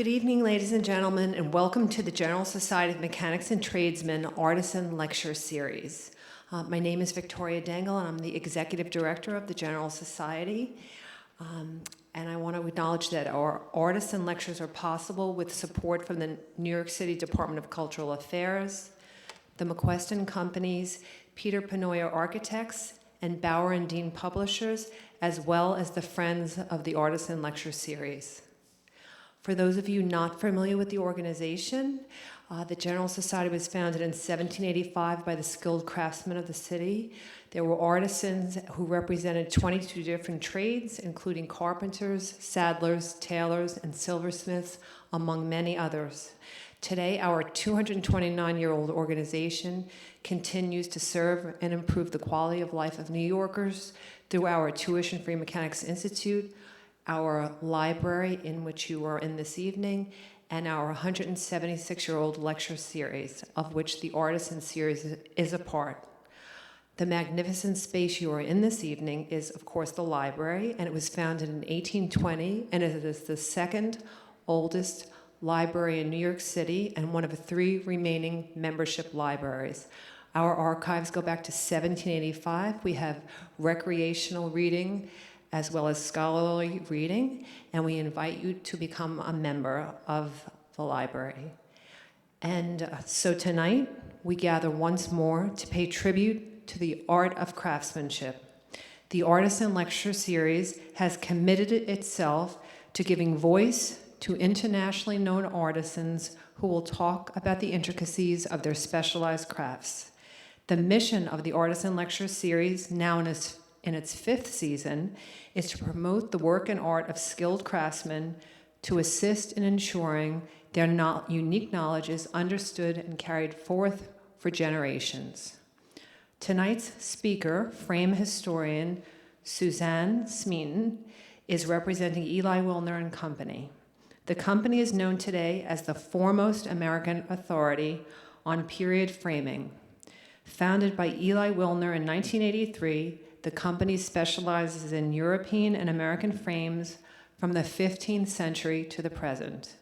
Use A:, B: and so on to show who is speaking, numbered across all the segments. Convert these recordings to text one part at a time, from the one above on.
A: Good evening, ladies and gentlemen, and welcome to the General Society of Mechanics and Tradesmen Artisan Lecture Series. My name is Victoria Dangle, and I'm the Executive Director of the General Society. And I want to acknowledge that our artisan lectures are possible with support from the New York City Department of Cultural Affairs, the McQuestion Companies, Peter Panoia Architects, and Bauer and Dean Publishers, as well as the Friends of the Artisan Lecture Series. For those of you not familiar with the organization, the General Society was founded in 1785 by the skilled craftsmen of the city. There were artisans who represented 22 different trades, including carpenters, saddlers, tailors, and silversmiths, among many others. Today, our 229-year-old organization continues to serve and improve the quality of life of New Yorkers through our Tuition-Free Mechanics Institute, our library, in which you are in this evening, and our 176-year-old lecture series, of which the Artisan Series is a part. The magnificent space you are in this evening is, of course, the library, and it was founded in 1820, and it is the second oldest library in New York City and one of the 3 remaining membership libraries. Our archives go back to 1785. We have recreational reading as well as scholarly reading, and we invite you to become a member of the library. And so tonight, we gather once more to pay tribute to the art of craftsmanship. The Artisan Lecture Series has committed itself to giving voice to internationally known artisans who will talk about the intricacies of their specialized crafts. The mission of the Artisan Lecture Series, now in its 5th season, is to promote the work and art of skilled craftsmen, to assist in ensuring their unique knowledge is understood and carried forth for generations. Tonight's speaker, frame historian Suzanne Smeaton, is representing Eli Wilner Company. The company is known today as the foremost American authority on period framing. Founded by Eli Wilner in 1983, the company specializes in European and American frames from the 15th century to the present.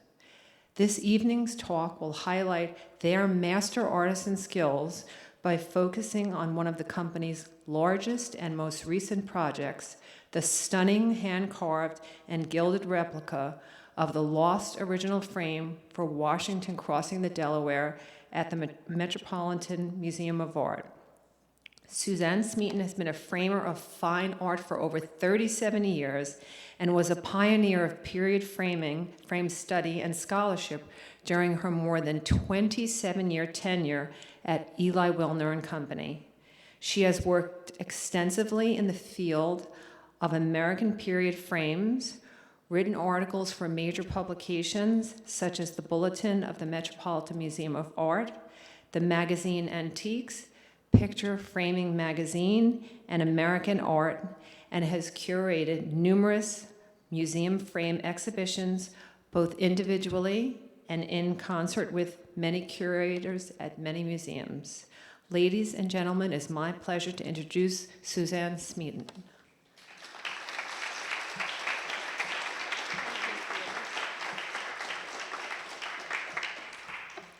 A: This evening's talk will highlight their master artisan skills by focusing on one of the company's largest and most recent projects, the stunning hand-carved and gilded replica of the lost original frame for Washington crossing the Delaware at the Metropolitan Museum of Art. Suzanne Smeaton has been a framer of fine art for over 37 years and was a pioneer of period frame study and scholarship during her more than 27-year tenure at Eli Wilner Company. She has worked extensively in the field of American period frames, written articles for major publications such as the Bulletin of the Metropolitan Museum of Art, the magazine Antiques, Picture Framing Magazine, and American Art, and has curated numerous museum frame exhibitions, both individually and in concert with many curators at many museums. Ladies and gentlemen, it's my pleasure to introduce Suzanne Smeaton.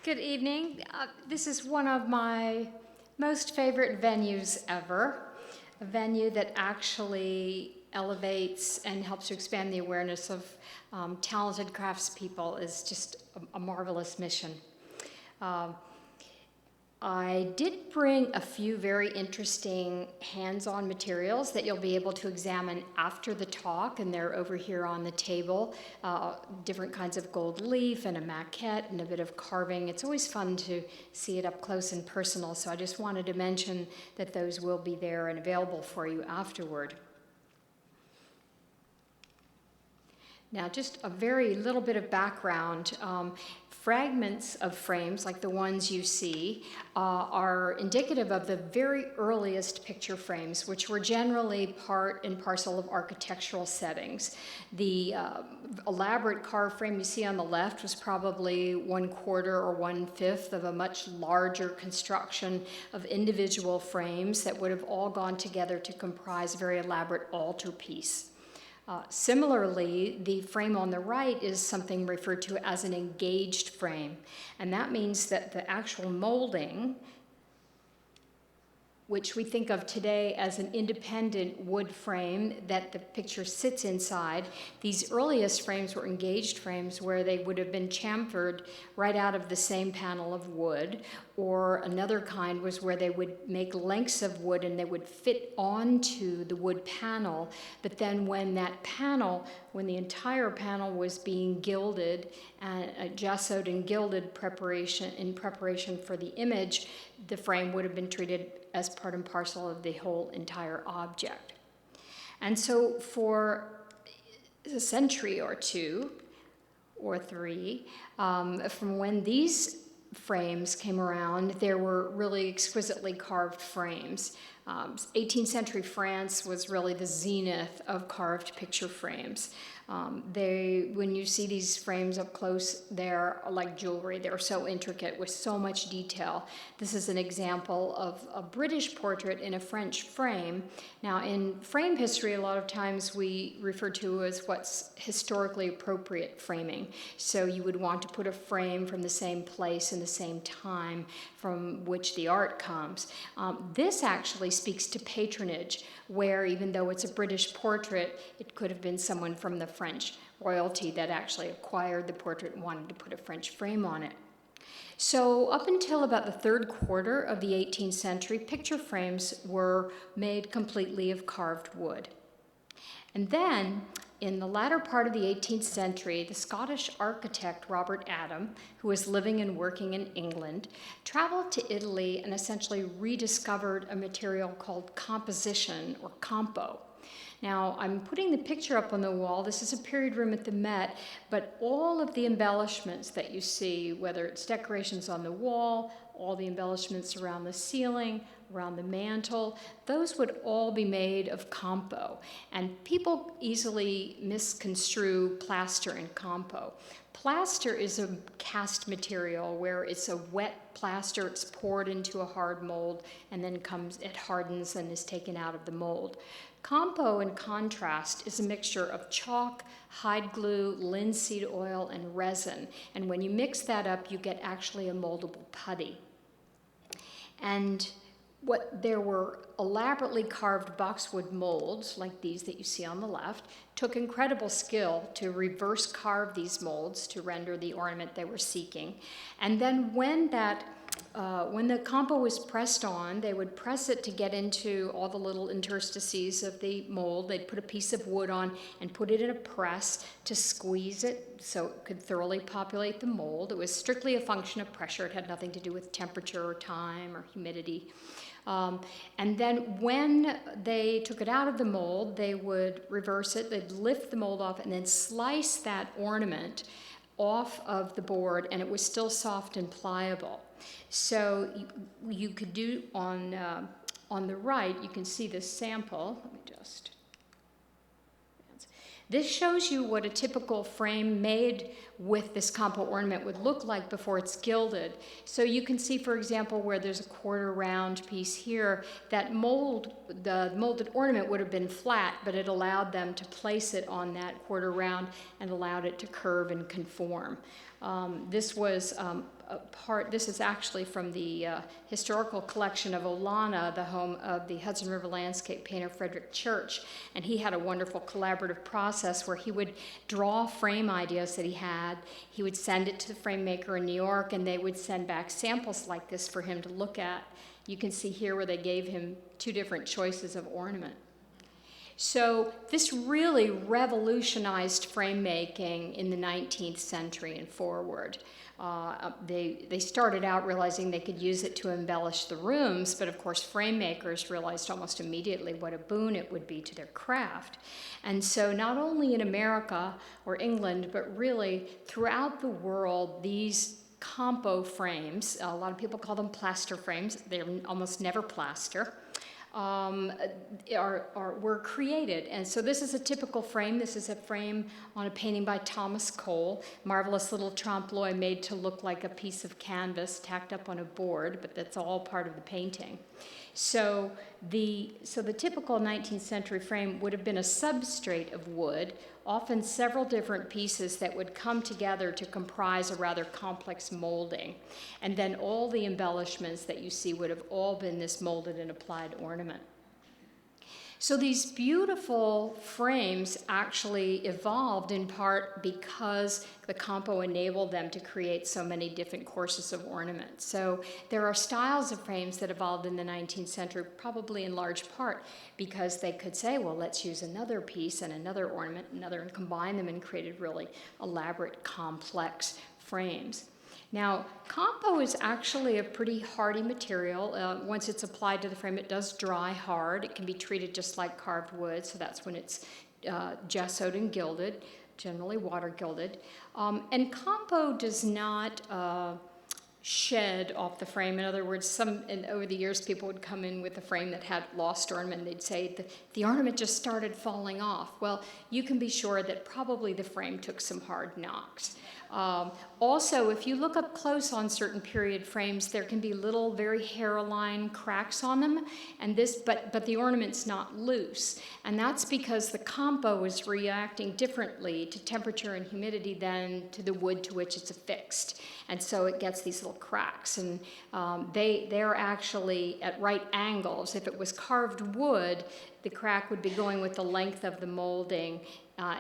B: Good evening. This is one of my most favorite venues ever, a venue that actually elevates and helps to expand the awareness of talented craftspeople is just a marvelous mission. I did bring a few very interesting hands-on materials that you'll be able to examine after the talk, and they're over here on the table. Different kinds of gold leaf and a maquette and a bit of carving. It's always fun to see it up close and personal, so I just wanted to mention that those will be there and available for you afterward. Now, just a very little bit of background. Fragments of frames, like the ones you see, are indicative of the very earliest picture frames, which were generally part and parcel of architectural settings. The elaborate carved frame you see on the left was probably 1/4 or 1/5 of a much larger construction of individual frames that would have all gone together to comprise a very elaborate altarpiece. Similarly, the frame on the right is something referred to as an engaged frame, and that means that the actual molding, which we think of today as an independent wood frame that the picture sits inside. These earliest frames were engaged frames where they would have been chamfered right out of the same panel of wood, or another kind was where they would make lengths of wood and they would fit onto the wood panel. But then when the entire panel was being gilded, gessoed and gilded in preparation for the image, the frame would have been treated as part and parcel of the whole entire object. And so for a century or two or three, from when these frames came around, there were really exquisitely carved frames. 18th century France was really the zenith of carved picture frames. When you see these frames up close, they're like jewelry. They're so intricate with so much detail. This is an example of a British portrait in a French frame. Now, in frame history, a lot of times we refer to as what's historically appropriate framing. So you would want to put a frame from the same place and the same time from which the art comes. This actually speaks to patronage, where even though it's a British portrait, it could have been someone from the French royalty that actually acquired the portrait and wanted to put a French frame on it. So up until about the third quarter of the 18th century, picture frames were made completely of carved wood. And then, in the latter part of the 18th century, the Scottish architect Robert Adam, who was living and working in England, traveled to Italy and essentially rediscovered a material called composition, or compo. Now, I'm putting the picture up on the wall. This is a period room at the Met, but all of the embellishments that you see, whether it's decorations on the wall, all the embellishments around the ceiling, around the mantle, those would all be made of compo. And people easily misconstrue plaster and compo. Plaster is a cast material where it's a wet plaster, it's poured into a hard mold, and then it hardens and is taken out of the mold. Compo, in contrast, is a mixture of chalk, hide glue, linseed oil, and resin. And when you mix that up, you get actually a moldable putty. And there were elaborately carved boxwood molds, like these that you see on the left. Took incredible skill to reverse carve these molds to render the ornament they were seeking. And then when the compo was pressed on, they would press it to get into all the little interstices of the mold. They'd put a piece of wood on and put it in a press to squeeze it so it could thoroughly populate the mold. It was strictly a function of pressure. It had nothing to do with temperature or time or humidity. And then when they took it out of the mold, they would reverse it. They'd lift the mold off and then slice that ornament off of the board, and it was still soft and pliable. So you could do on the right, you can see this sample. Let me just. This shows you what a typical frame made with this compo ornament would look like before it's gilded. So you can see, for example, where there's a quarter round piece here, that the molded ornament would have been flat, but it allowed them to place it on that quarter round and allowed it to curve and conform. This was this is actually from the historical collection of Olana, the home of the Hudson River landscape painter Frederick Church. And he had a wonderful collaborative process where he would draw frame ideas that he had. He would send it to the frame maker in New York, and they would send back samples like this for him to look at. You can see here where they gave him two different choices of ornament. So this really revolutionized frame making in the 19th century and forward. They started out realizing they could use it to embellish the rooms, but of course frame makers realized almost immediately what a boon it would be to their craft. And so not only in America or England, but really throughout the world, these compo frames, a lot of people call them plaster frames, they're almost never plaster, were created. And so this is a typical frame. This is a frame on a painting by Thomas Cole, marvelous little trompe-l'oeil made to look like a piece of canvas tacked up on a board, but that's all part of the painting. So the typical 19th century frame would have been a substrate of wood, often several different pieces that would come together to comprise a rather complex molding. And then all the embellishments that you see would have all been this molded and applied ornament. So these beautiful frames actually evolved in part because the compo enabled them to create so many different courses of ornament. So there are styles of frames that evolved in the 19th century, probably in large part because they could say, well, let's use another piece and another ornament, and combine them and created really elaborate, complex frames. Now, compo is actually a pretty hardy material. Once it's applied to the frame, it does dry hard. It can be treated just like carved wood, so that's when it's gessoed and gilded, generally water gilded. And compo does not shed off the frame. In other words, over the years, people would come in with a frame that had lost ornament. They'd say the ornament just started falling off. Well, you can be sure that probably the frame took some hard knocks. Also, if you look up close on certain period frames, there can be little, very hairline cracks on them, and but the ornament's not loose, and that's because the compo is reacting differently to temperature and humidity than to the wood to which it's affixed, and so it gets these little cracks, and they're actually at right angles. If it was carved wood, the crack would be going with the length of the molding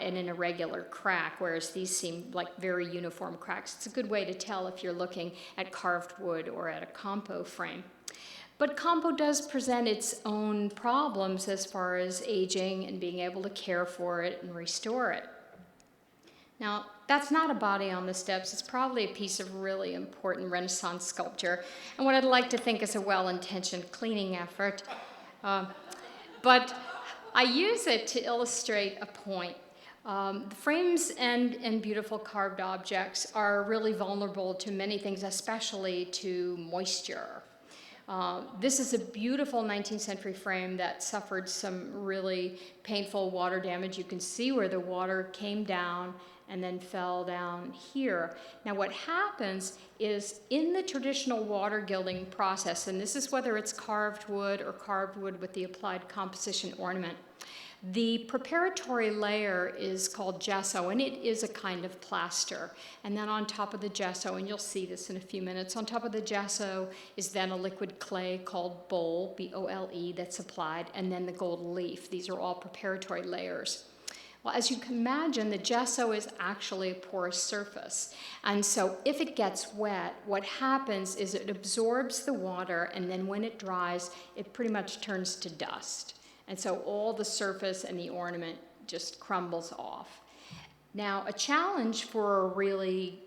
B: in an irregular crack, whereas these seem like very uniform cracks. It's a good way to tell if you're looking at carved wood or at a compo frame. But compo does present its own problems as far as aging and being able to care for it and restore it. Now, that's not a body on the steps. It's probably a piece of really important Renaissance sculpture, and what I'd like to think is a well-intentioned cleaning effort. But I use it to illustrate a point. The frames and beautiful carved objects are really vulnerable to many things, especially to moisture. This is a beautiful 19th century frame that suffered some really painful water damage. You can see where the water came down and then fell down here. Now what happens is in the traditional water gilding process, and this is whether it's carved wood or carved wood with the applied composition ornament, the preparatory layer is called gesso, and it is a kind of plaster. And then on top of the gesso, and you'll see this in a few minutes, on top of the gesso is then a liquid clay called bole, B-O-L-E, that's applied, and then the gold leaf. These are all preparatory layers. Well, as you can imagine, the gesso is actually a porous surface. And so if it gets wet, what happens is it absorbs the water, and then when it dries, it pretty much turns to dust. And so all the surface and the ornament just crumbles off. Now, a challenge for a really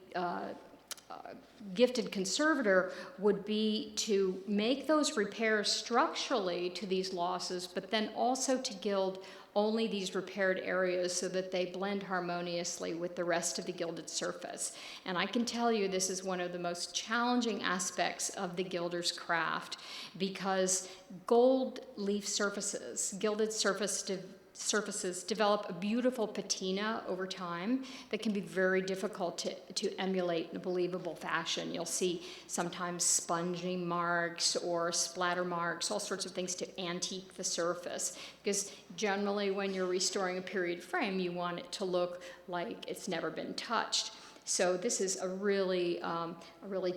B: gifted conservator would be to make those repairs structurally to these losses, but then also to gild only these repaired areas so that they blend harmoniously with the rest of the gilded surface. And I can tell you this is one of the most challenging aspects of the gilder's craft, because gold leaf surfaces, gilded surfaces develop a beautiful patina over time that can be very difficult to emulate in a believable fashion. You'll see sometimes sponging marks or splatter marks, all sorts of things to antique the surface, because generally when you're restoring a period frame, you want it to look like it's never been touched. So this is a really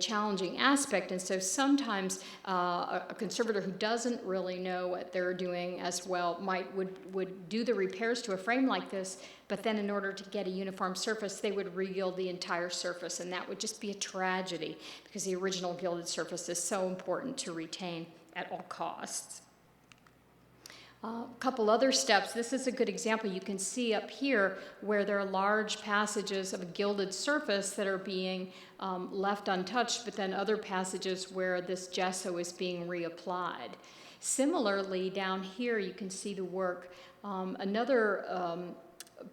B: challenging aspect, and so sometimes a conservator who doesn't really know what they're doing as well would do the repairs to a frame like this, but then in order to get a uniform surface, they would re-gild the entire surface, and that would just be a tragedy because the original gilded surface is so important to retain at all costs. A couple other steps. This is a good example. You can see up here where there are large passages of a gilded surface that are being left untouched, but then other passages where this gesso is being reapplied. Similarly, down here you can see the work. Another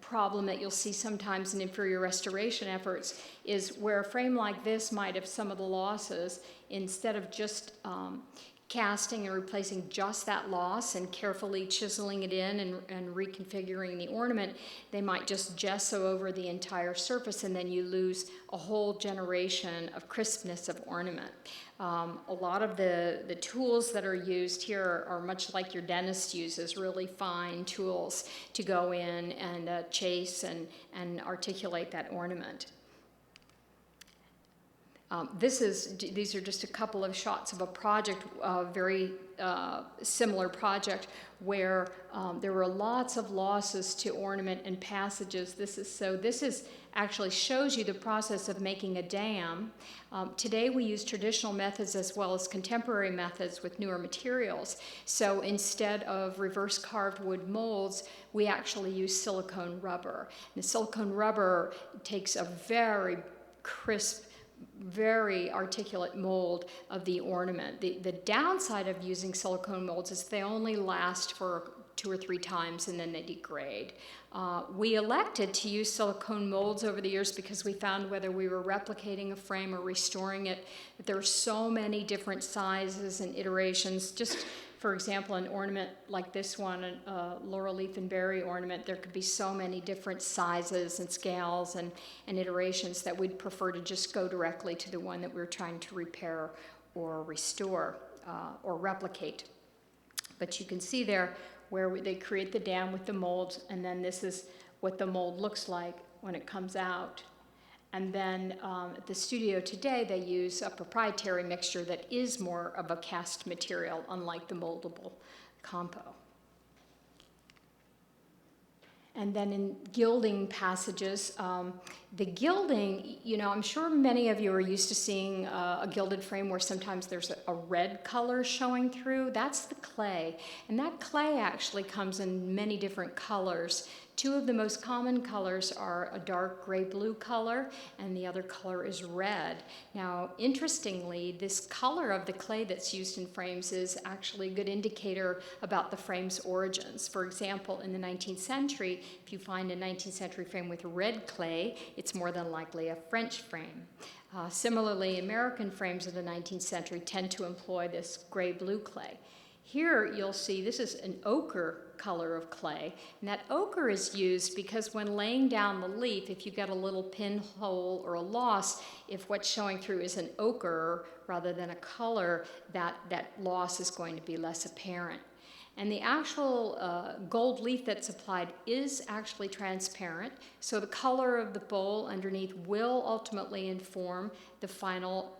B: problem that you'll see sometimes in inferior restoration efforts is where a frame like this might have some of the losses, instead of just casting and replacing just that loss and carefully chiseling it in and reconfiguring the ornament, they might just gesso over the entire surface, and then you lose a whole generation of crispness of ornament. A lot of the tools that are used here are much like your dentist uses, really fine tools to go in and chase and articulate that ornament. These are just a couple of shots of a project, a very similar project, where there were lots of losses to ornament and passages. This is actually shows you the process of making a dam. Today we use traditional methods as well as contemporary methods with newer materials. So instead of reverse carved wood molds, we actually use silicone rubber. And the silicone rubber takes a very crisp, very articulate mold of the ornament. The downside of using silicone molds is they only last for 2 or 3 times and then they degrade. We elected to use silicone molds over the years because we found whether we were replicating a frame or restoring it, that there are so many different sizes and iterations. Just for example, an ornament like this one, a laurel leaf and berry ornament, there could be so many different sizes and scales and iterations that we'd prefer to just go directly to the one that we're trying to repair or restore or replicate. But you can see there where they create the dam with the molds, and then this is what the mold looks like when it comes out. And then at the studio today, they use a proprietary mixture that is more of a cast material, unlike the moldable compo. And then in gilding passages, the gilding, I'm sure many of you are used to seeing a gilded frame where sometimes there's a red color showing through. That's the clay. And that clay actually comes in many different colors. 2 of the most common colors are a dark gray-blue color, and the other color is red. Now, interestingly, this color of the clay that's used in frames is actually a good indicator about the frame's origins. For example, in the 19th century, if you find a 19th century frame with red clay, it's more than likely a French frame. Similarly, American frames of the 19th century tend to employ this gray-blue clay. Here you'll see this is an ochre color of clay, and that ochre is used because when laying down the leaf, if you get a little pinhole or a loss, if what's showing through is an ochre rather than a color, that loss is going to be less apparent. And the actual gold leaf that's applied is actually transparent, so the color of the bowl underneath will ultimately inform the final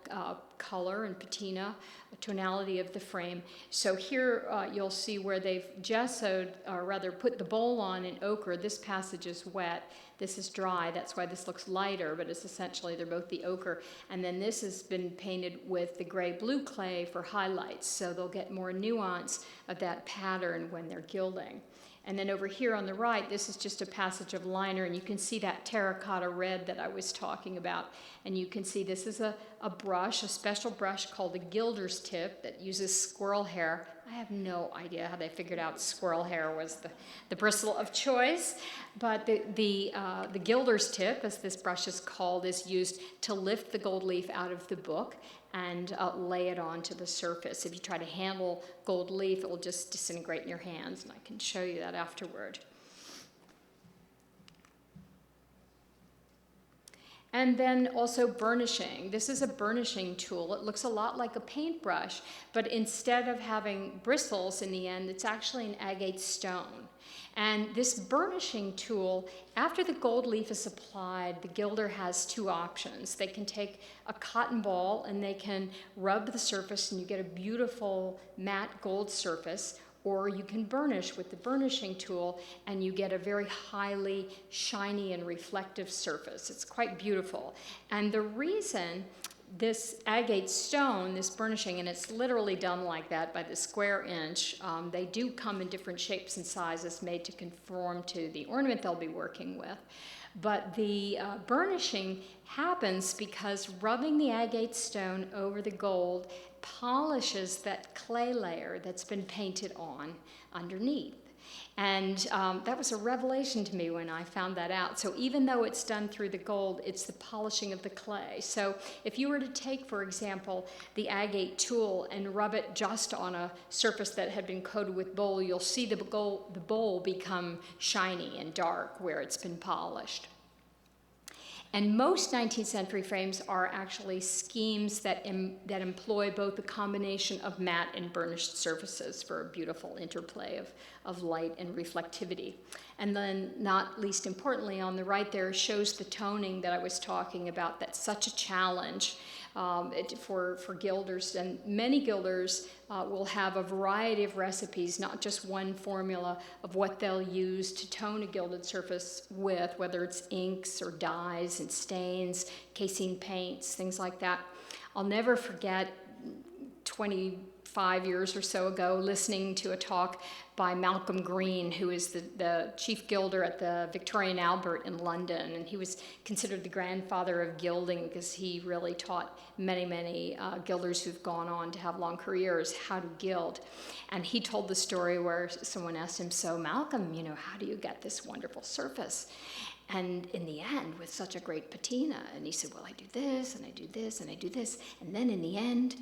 B: color and patina, tonality of the frame. So here you'll see where they've gessoed, or rather put the bowl on in ochre. This passage is wet. This is dry. That's why this looks lighter, but it's essentially, they're both the ochre. And then this has been painted with the gray-blue clay for highlights, so they'll get more nuance of that pattern when they're gilding. And then over here on the right, this is just a passage of liner, and you can see that terracotta red that I was talking about. And you can see this is a brush, a special brush called a gilder's tip that uses squirrel hair. I have no idea how they figured out squirrel hair was the bristle of choice, but the gilder's tip, as this brush is called, is used to lift the gold leaf out of the book and lay it onto the surface. If you try to handle gold leaf, it will just disintegrate in your hands, and I can show you that afterward. And then also burnishing. This is a burnishing tool. It looks a lot like a paintbrush, but instead of having bristles in the end, it's actually an agate stone. And this burnishing tool, after the gold leaf is applied, the gilder has 2 options. They can take a cotton ball and they can rub the surface and you get a beautiful matte gold surface, or you can burnish with the burnishing tool and you get a very highly shiny and reflective surface. It's quite beautiful. And the reason this agate stone, this burnishing, and it's literally done like that by the square inch. They do come in different shapes and sizes made to conform to the ornament they'll be working with. But the burnishing happens because rubbing the agate stone over the gold polishes that clay layer that's been painted on underneath. And that was a revelation to me when I found that out. So even though it's done through the gold, it's the polishing of the clay. So if you were to take, for example, the agate tool and rub it just on a surface that had been coated with bowl, you'll see the bowl become shiny and dark where it's been polished. And most 19th century frames are actually schemes that employ both a combination of matte and burnished surfaces for a beautiful interplay of light and reflectivity. And then, not least importantly, on the right there shows the toning that I was talking about. That's such a challenge for gilders. And many gilders will have a variety of recipes, not just one formula of what they'll use to tone a gilded surface with, whether it's inks or dyes and stains, casein paints, things like that. I'll never forget 25 years or so ago listening to a talk by Malcolm Green, who is the chief gilder at the Victoria and Albert in London, and he was considered the grandfather of gilding because he really taught many gilders who've gone on to have long careers how to gild. And he told the story where someone asked him, "So Malcolm, how do you get this wonderful surface? And in the end, with such a great patina?" And he said, "Well, I do this, and I do this, and I do this, and then in the end..."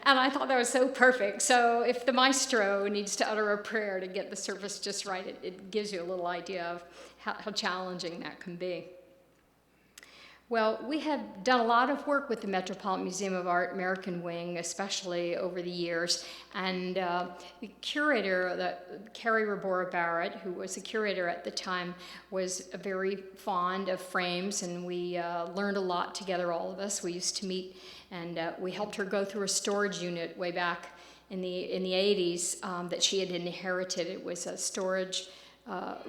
B: And I thought that was so perfect. So if the maestro needs to utter a prayer to get the surface just right, it gives you a little idea of how challenging that can be. Well, we have done a lot of work with the Metropolitan Museum of Art American Wing, especially over the years. And the curator, Carrie Rabora Barrett, who was the curator at the time, was very fond of frames, and we learned a lot together, all of us. We used to meet, and we helped her go through a storage unit way back in the 80s that she had inherited. It was a storage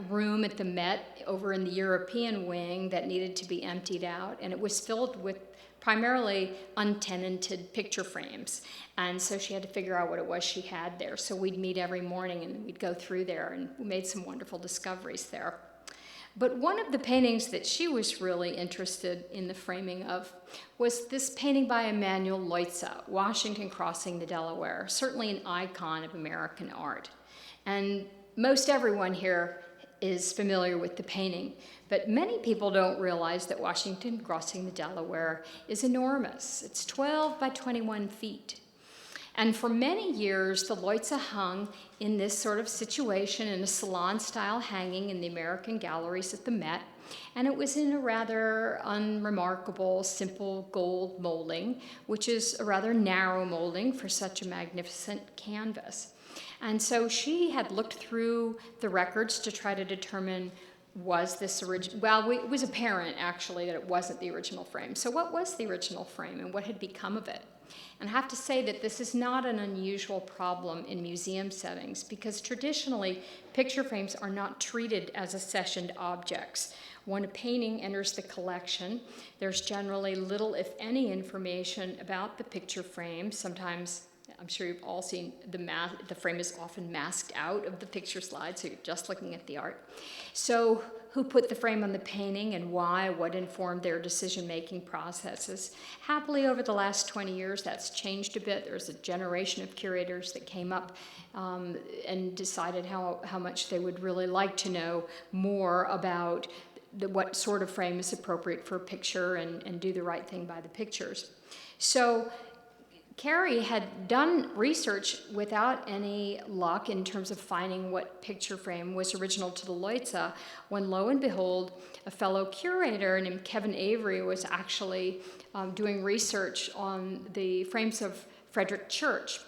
B: room at the Met over in the European wing that needed to be emptied out, and it was filled with primarily untenanted picture frames. And so she had to figure out what it was she had there. So we'd meet every morning and we'd go through there, and we made some wonderful discoveries there. But one of the paintings that she was really interested in the framing of was this painting by Emanuel Leutze, Washington Crossing the Delaware, certainly an icon of American art. And most everyone here is familiar with the painting, but many people don't realize that Washington Crossing the Delaware is enormous. It's 12 by 21 feet. And for many years, the Leutze hung in this sort of situation in a salon-style hanging in the American galleries at the Met, and it was in a rather unremarkable, simple gold molding, which is a rather narrow molding for such a magnificent canvas. And so she had looked through the records to try to determine, was this original? Well, it was apparent, actually, that it wasn't the original frame. So what was the original frame, and what had become of it? And I have to say that this is not an unusual problem in museum settings, because traditionally, picture frames are not treated as accessioned objects. When a painting enters the collection, there's generally little, if any, information about the picture frame. Sometimes, I'm sure you've all seen the frame is often masked out of the picture slide, so you're just looking at the art. So who put the frame on the painting and why, what informed their decision-making processes? Happily, over the last 20 years, that's changed a bit. There's a generation of curators that came up and decided how much they would really like to know more about what sort of frame is appropriate for a picture and do the right thing by the pictures. So Carrie had done research without any luck in terms of finding what picture frame was original to the Leutze, when lo and behold, a fellow curator named Kevin Avery was actually doing research on the frames of Frederick Church.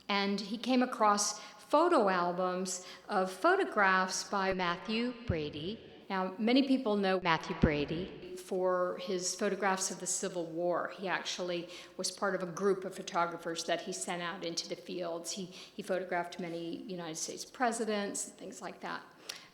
B: And he came across photo albums of photographs by Matthew Brady. Now, many people know Matthew Brady for his photographs of the Civil War. He actually was part of a group of photographers that he sent out into the fields. He photographed many United States presidents and things like that.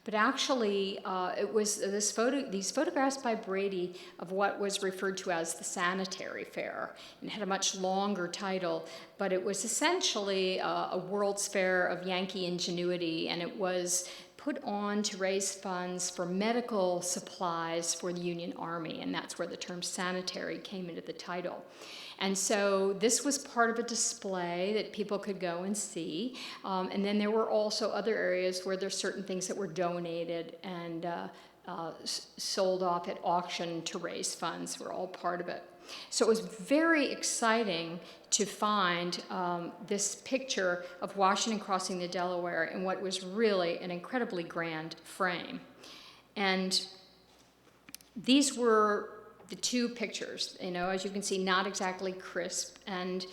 B: But actually, it was these photographs by Brady of what was referred to as the Sanitary Fair, and had a much longer title, but it was essentially a World's Fair of Yankee ingenuity, and it was put on to raise funds for medical supplies for the Union Army, and that's where the term sanitary came into the title. And so this was part of a display that people could go and see. And then there were also other areas where there's certain things that were donated and sold off at auction to raise funds were all part of it. So it was very exciting to find this picture of Washington crossing the Delaware in what was really an incredibly grand frame. And these were the two pictures, as you can see, not exactly crisp, and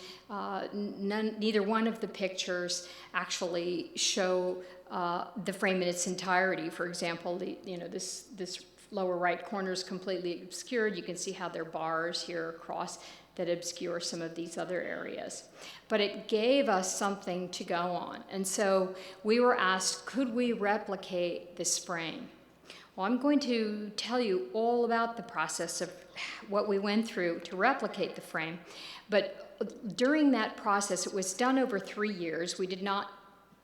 B: neither one of the pictures actually show the frame in its entirety. For example, this lower right corner is completely obscured. You can see how there are bars here across that obscure some of these other areas. But it gave us something to go on. And so we were asked, could we replicate this frame? Well, I'm going to tell you all about the process of what we went through to replicate the frame. But during that process, it was done over 3 years. We did not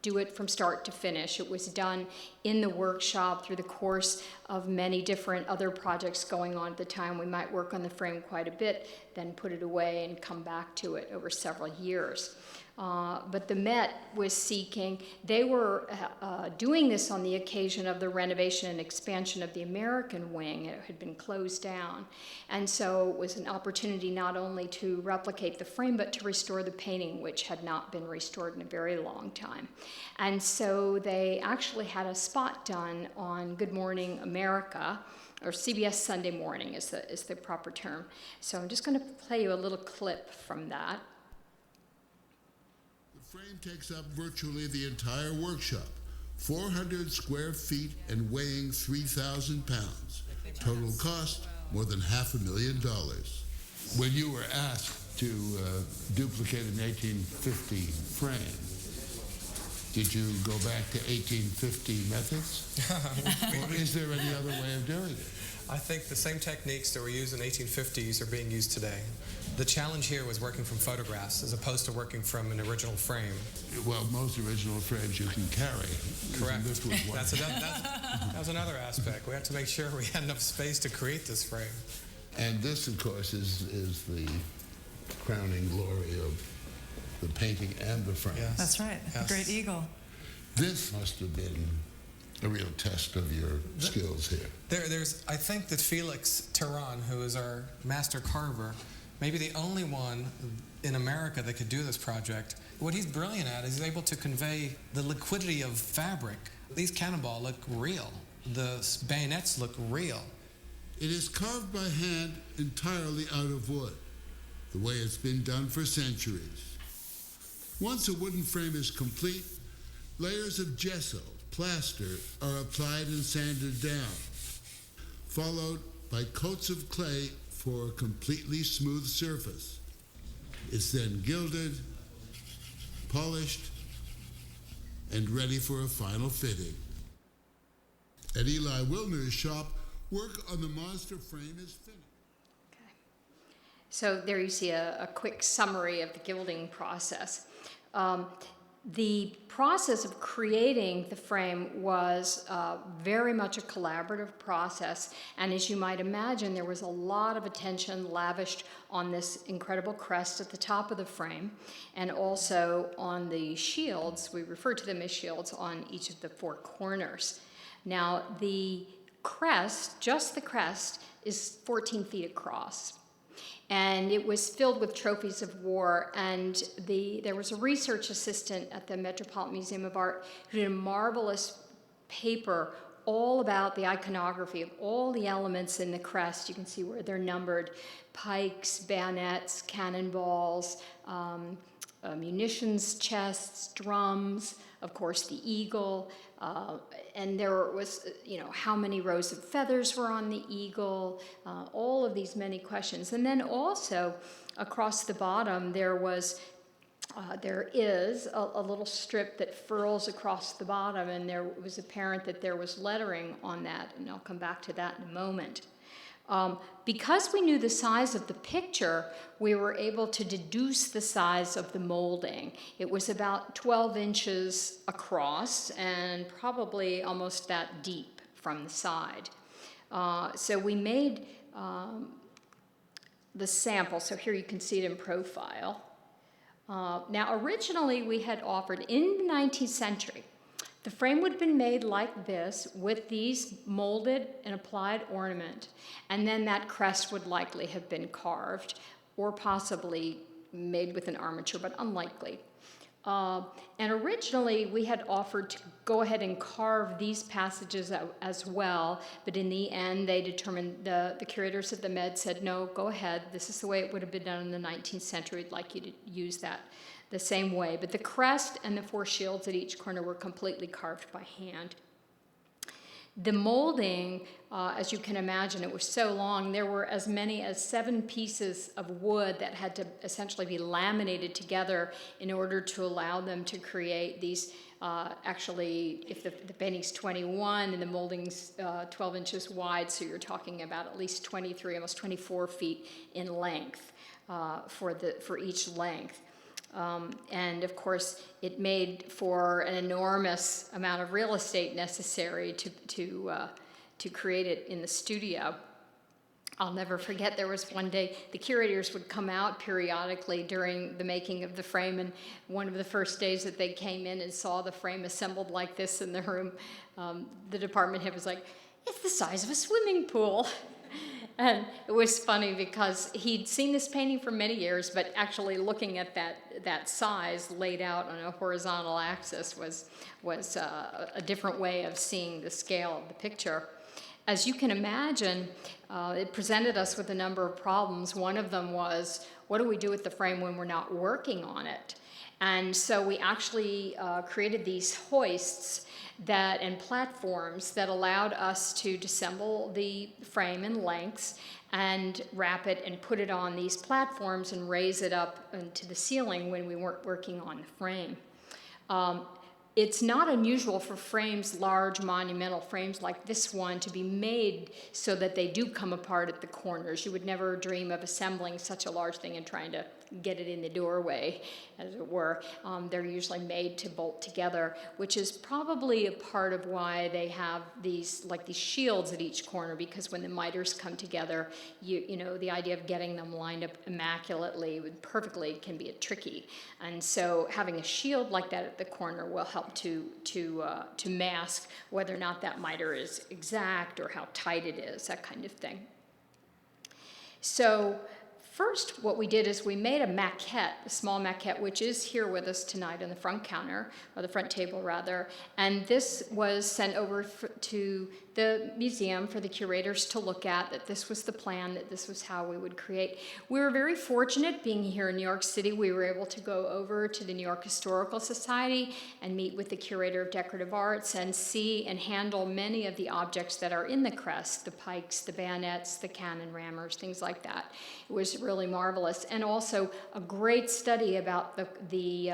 B: do it from start to finish. It was done in the workshop through the course of many different other projects going on at the time. We might work on the frame quite a bit, then put it away and come back to it over several years. But the Met was seeking, they were doing this on the occasion of the renovation and expansion of the American wing. It had been closed down. And so it was an opportunity not only to replicate the frame, but to restore the painting, which had not been restored in a very long time. And so they actually had a spot done on Good Morning America, or CBS Sunday Morning is the proper term. So I'm just going to play you a little clip from that.
C: The frame takes up virtually the entire workshop, 400 square feet and weighing 3,000 pounds. Total cost, more than $500,000. When you were asked to duplicate an 1850 frame, did you go back to 1850 methods? Or is there any other way of doing it?
D: I think the same techniques that were used in the 1850s are being used today. The challenge here was working from photographs as opposed to working from an original frame.
C: Well, most original frames you can carry.
D: Correct.
C: This was one.
D: That was another aspect. We had to make sure we had enough space to create this frame.
C: And this, of course, is the crowning glory of the painting and the frame.
D: Yes.
E: That's right,
D: Yes.
E: the great eagle.
C: This must have been a real test of your skills here.
D: I think that Felix Terran, who is our master carver, maybe the only one in America that could do this project. What he's brilliant at is he's able to convey the liquidity of fabric. These cannonball look real. The bayonets look real.
C: It is carved by hand entirely out of wood, the way it's been done for centuries. Once a wooden frame is complete, layers of gesso, plaster, are applied and sanded down, followed by coats of clay for a completely smooth surface. It's then gilded, polished, and ready for a final fitting. At Eli Wilner's shop, work on the monster frame is finished.
B: Okay. So there you see a quick summary of the gilding process. The process of creating the frame was very much a collaborative process, and as you might imagine, there was a lot of attention lavished on this incredible crest at the top of the frame, and also on the shields. We refer to them as shields on each of the four corners. Now, the crest, just the crest, is 14 feet across. And it was filled with trophies of war, and there was a research assistant at the Metropolitan Museum of Art who did a marvelous paper all about the iconography of all the elements in the crest. You can see where they're numbered: pikes, bayonets, cannonballs, munitions chests, drums, of course the eagle, and there was, how many rows of feathers were on the eagle, all of these many questions. And then also across the bottom there is a little strip that furls across the bottom, and there was apparent that there was lettering on that, and I'll come back to that in a moment. Because we knew the size of the picture, we were able to deduce the size of the molding. It was about 12 inches across and probably almost that deep from the side. So we made the sample. So here you can see it in profile. Now, originally we had offered, in the 19th century, the frame would have been made like this with these molded and applied ornament, and then that crest would likely have been carved or possibly made with an armature, but unlikely. And originally we had offered to go ahead and carve these passages as well, but in the end they determined, the curators at the Med said, no, go ahead, this is the way it would have been done in the 19th century, we'd like you to use that the same way. But the crest and the 4 shields at each corner were completely carved by hand. The molding, as you can imagine, it was so long, there were as many as 7 pieces of wood that had to essentially be laminated together in order to allow them to create these, actually, if the painting's 21 and the molding's 12 inches wide, so you're talking about at least 23, almost 24 feet in length for each length. And of course, it made for an enormous amount of real estate necessary to create it in the studio. I'll never forget, there was one day, the curators would come out periodically during the making of the frame, and one of the first days that they came in and saw the frame assembled like this in the room, the department head was like, it's the size of a swimming pool. And it was funny because he'd seen this painting for many years, but actually looking at that size laid out on a horizontal axis was a different way of seeing the scale of the picture. As you can imagine, it presented us with a number of problems. One of them was, what do we do with the frame when we're not working on it? And so we actually created these hoists and platforms that allowed us to disassemble the frame in lengths and wrap it and put it on these platforms and raise it up into the ceiling when we weren't working on the frame. It's not unusual for frames, large monumental frames like this one, to be made so that they do come apart at the corners. You would never dream of assembling such a large thing and trying to get it in the doorway, as it were. They're usually made to bolt together, which is probably a part of why they have these shields at each corner, because when the miters come together, you know, the idea of getting them lined up immaculately, perfectly, can be tricky. And so having a shield like that at the corner will help to mask whether or not that miter is exact or how tight it is, that kind of thing. So first, what we did is we made a maquette, a small maquette, which is here with us tonight on the front counter, or the front table rather, and this was sent over to the museum for the curators to look at, that this was the plan, that this was how we would create. We were very fortunate being here in New York City. We were able to go over to the New York Historical Society and meet with the curator of decorative arts and see and handle many of the objects that are in the crest, the pikes, the bayonets, the cannon rammers, things like that. It was really marvelous, and also a great study about the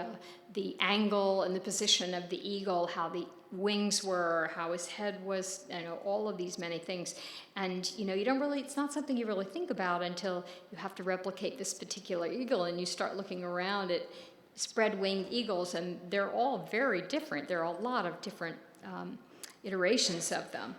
B: angle and the position of the eagle, how the wings were, how his head was, you know, all of these many things. And, you know, it's not something you really think about until you have to replicate this particular eagle and you start looking around at spread-winged eagles, and they're all very different. There are a lot of different iterations of them.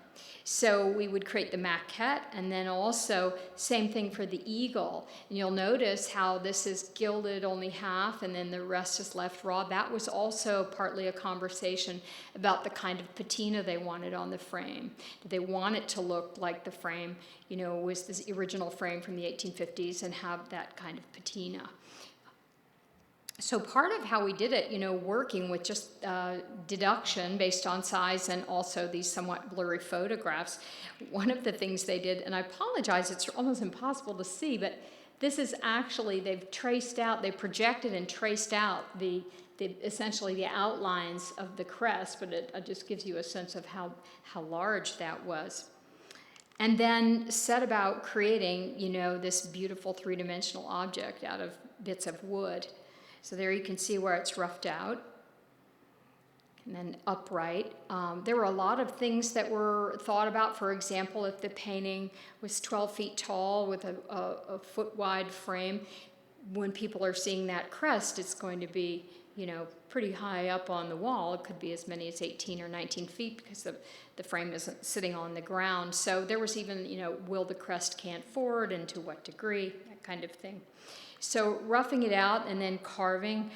B: So we would create the maquette, and then also same thing for the eagle. And you'll notice how this is gilded only half and then the rest is left raw. That was also partly a conversation about the kind of patina they wanted on the frame. Did they want it to look like the frame, you know, was this original frame from the 1850s and have that kind of patina? So part of how we did it, you know, working with just deduction based on size and also these somewhat blurry photographs, one of the things they did, and I apologize, it's almost impossible to see, but this is actually, they've projected and traced out essentially the outlines of the crest, but it just gives you a sense of how large that was. And then set about creating, you know, this beautiful three-dimensional object out of bits of wood. So there you can see where it's roughed out and then upright. There were a lot of things that were thought about. For example, if the painting was 12 feet tall with a foot-wide frame, when people are seeing that crest, it's going to be pretty high up on the wall. It could be as many as 18 or 19 feet because the frame isn't sitting on the ground. So there was even, will the crest cant forward and to what degree, that kind of thing. So roughing it out and then carving,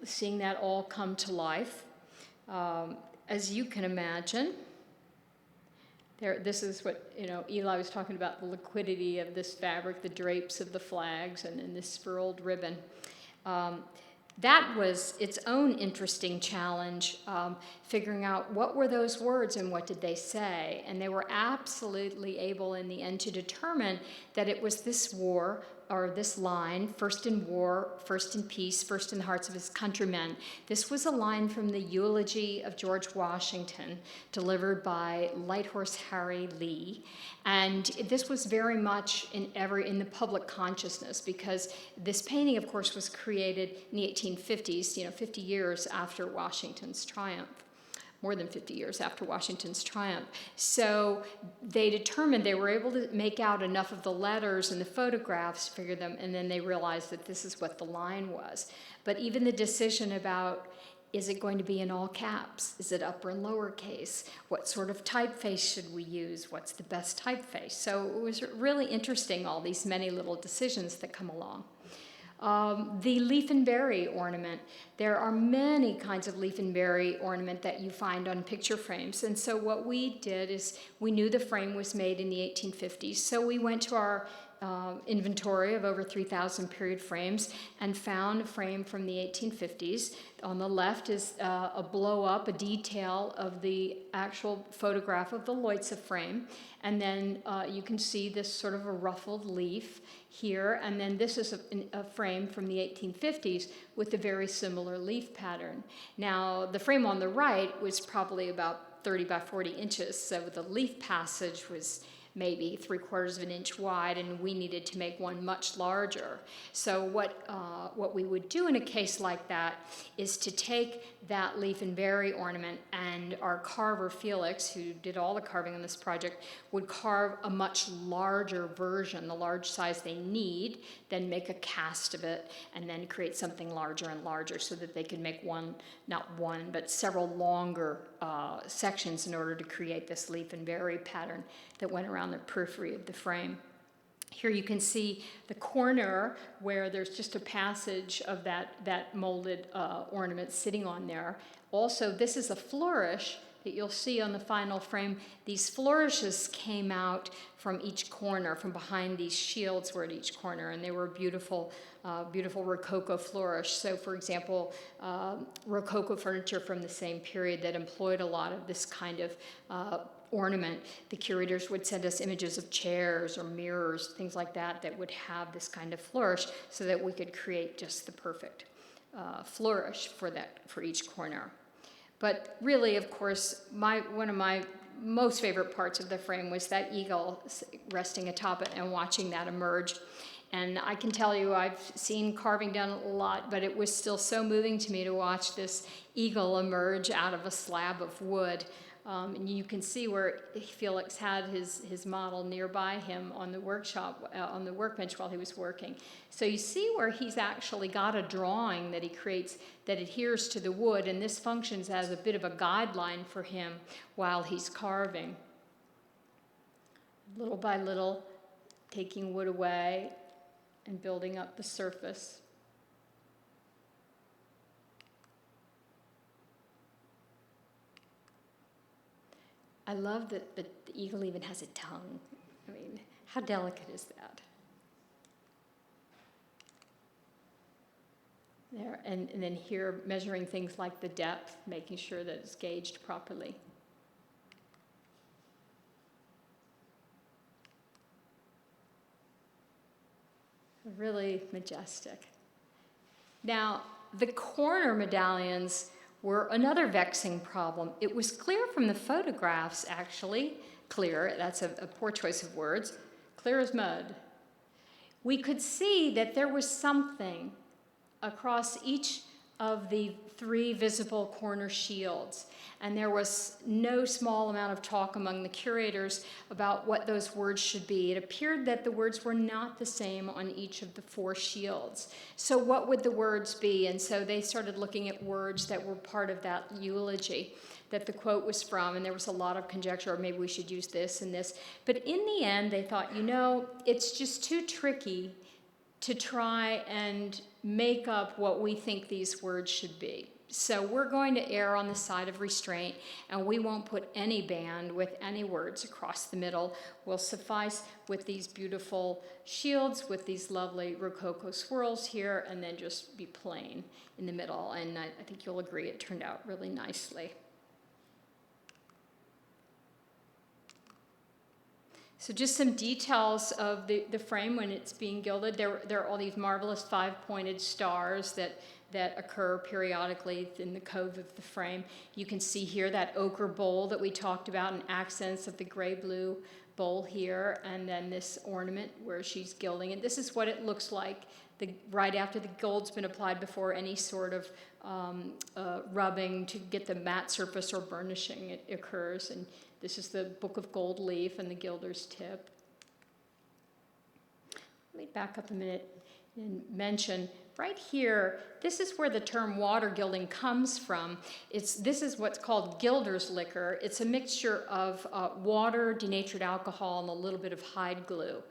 B: seeing that all come to life. As you can imagine, this is what, Eli was talking about, the liquidity of this fabric, the drapes of the flags, and this furled ribbon. That was its own interesting challenge, figuring out what were those words and what did they say. And they were absolutely able in the end to determine that it was this war, or this line, first in war, first in peace, first in the hearts of his countrymen. This was a line from the eulogy of George Washington, delivered by Light Horse Harry Lee. And this was very much in the public consciousness, because this painting, of course, was created in the 1850s, 50 years after Washington's triumph. More than 50 years after Washington's triumph. So they determined they were able to make out enough of the letters and the photographs, figure them, and then they realized that this is what the line was. But even the decision about, is it going to be in all caps? Is it upper and lower case? What sort of typeface should we use? What's the best typeface? So it was really interesting, all these many little decisions that come along. The leaf and berry ornament. There are many kinds of leaf and berry ornament that you find on picture frames. And so what we did is we knew the frame was made in the 1850s. So we went to our inventory of over 3,000 period frames and found a frame from the 1850s. On the left is a blow-up, a detail of the actual photograph of the Leutze frame. And then you can see this sort of a ruffled leaf here. And then this is a frame from the 1850s with a very similar leaf pattern. Now, the frame on the right was probably about 30 by 40 inches. So the leaf passage was maybe 3/4 of an inch wide, and we needed to make one much larger. So what we would do in a case like that is to take that leaf and berry ornament, and our carver Felix, who did all the carving on this project, would carve a much larger version, the large size they need, then make a cast of it, and then create something larger and larger so that they could make not one, but several longer sections in order to create this leaf and berry pattern that went around the periphery of the frame. Here you can see the corner where there's just a passage of that molded ornament sitting on there. Also, this is a flourish that you'll see on the final frame. These flourishes came out from each corner, from behind these shields were at each corner, and they were beautiful, beautiful Rococo flourish. So, for example, Rococo furniture from the same period that employed a lot of this kind of ornament. The curators would send us images of chairs or mirrors, things like that, that would have this kind of flourish so that we could create just the perfect flourish for each corner. But really, of course, one of my most favorite parts of the frame was that eagle resting atop it and watching that emerge. And I can tell you, I've seen carving done a lot, but it was still so moving to me to watch this eagle emerge out of a slab of wood. And you can see where Felix had his model nearby him on the on the workbench while he was working. So you see where he's actually got a drawing that he creates that adheres to the wood, and this functions as a bit of a guideline for him while he's carving. Little by little, taking wood away and building up the surface. I love that the eagle even has a tongue. I mean, how delicate is that? There, and then here, measuring things like the depth, making sure that it's gauged properly. Really majestic. Now, the corner medallions were another vexing problem. It was clear from the photographs, actually, clear, that's a poor choice of words, clear as mud. We could see that there was something across each of the 3 visible corner shields. And there was no small amount of talk among the curators about what those words should be. It appeared that the words were not the same on each of the 4 shields. So what would the words be? And so they started looking at words that were part of that eulogy that the quote was from, and there was a lot of conjecture, or maybe we should use this and this. But in the end, they thought, it's just too tricky to try and make up what we think these words should be. So we're going to err on the side of restraint, and we won't put any band with any words across the middle. We'll suffice with these beautiful shields with these lovely Rococo swirls here, and then just be plain in the middle. And I think you'll agree it turned out really nicely. So just some details of the frame when it's being gilded. There are all these marvelous 5-pointed stars that occur periodically in the cove of the frame. You can see here that ochre bowl that we talked about and accents of the gray-blue bowl here, and then this ornament where she's gilding. And this is what it looks like right after the gold's been applied before any sort of rubbing to get the matte surface or burnishing it occurs. And this is the book of gold leaf and the gilder's tip. Let me back up a minute and mention right here, this is where the term water gilding comes from. This is what's called gilder's liquor. It's a mixture of water, denatured alcohol, and a little bit of hide glue.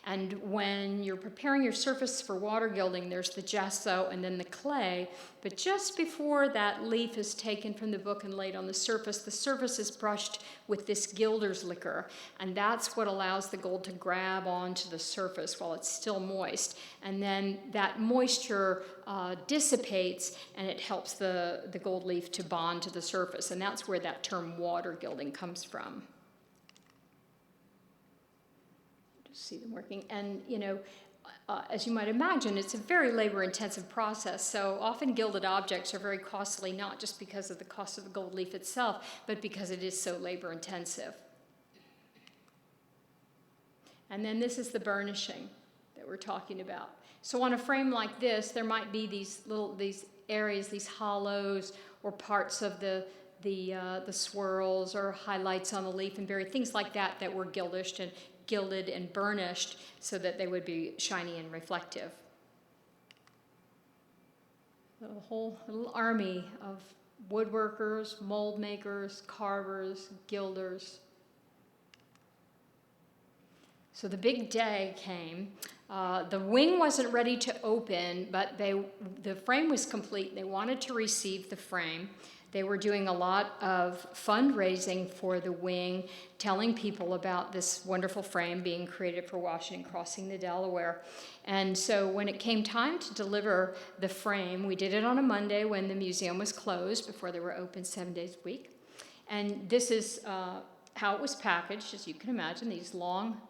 B: And when you're preparing your surface for water gilding, there's the gesso and then the clay. But just before that leaf is taken from the book and laid on the surface is brushed with this gilder's liquor. And that's what allows the gold to grab onto the surface while it's still moist. And then that moisture dissipates, and it helps the gold leaf to bond to the surface. And that's where that term water gilding comes from. Just see them working. And, as you might imagine, it's a very labor-intensive process. So often gilded objects are very costly, not just because of the cost of the gold leaf itself, but because it is so labor-intensive. And then this is the burnishing that we're talking about. So on a frame like this, there might be these areas, these hollows, or parts of the swirls or highlights on the leaf and berry, things like that were gilded and burnished so that they would be shiny and reflective. A whole little army of woodworkers, mold makers, carvers, gilders. So the big day came. The wing wasn't ready to open, but the frame was complete. They wanted to receive the frame. They were doing a lot of fundraising for the wing, telling people about this wonderful frame being created for Washington crossing the Delaware. And so when it came time to deliver the frame, we did it on a Monday when the museum was closed before they were open 7 days a week. And this is how it was packaged, as you can imagine, these long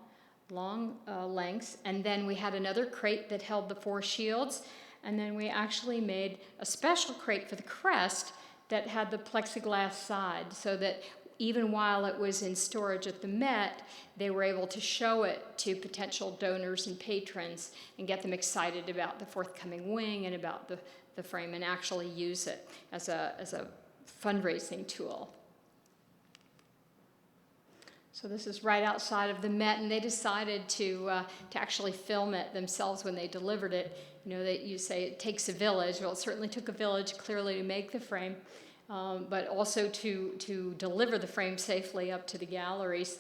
B: lengths. And then we had another crate that held the 4 shields. And then we actually made a special crate for the crest that had the plexiglass side, so that even while it was in storage at the Met, they were able to show it to potential donors and patrons and get them excited about the forthcoming wing and about the frame, and actually use it as a fundraising tool. So this is right outside of the Met, and they decided to actually film it themselves when they delivered it. You say it takes a village. Well, it certainly took a village, clearly, to make the frame, but also to deliver the frame safely up to the galleries.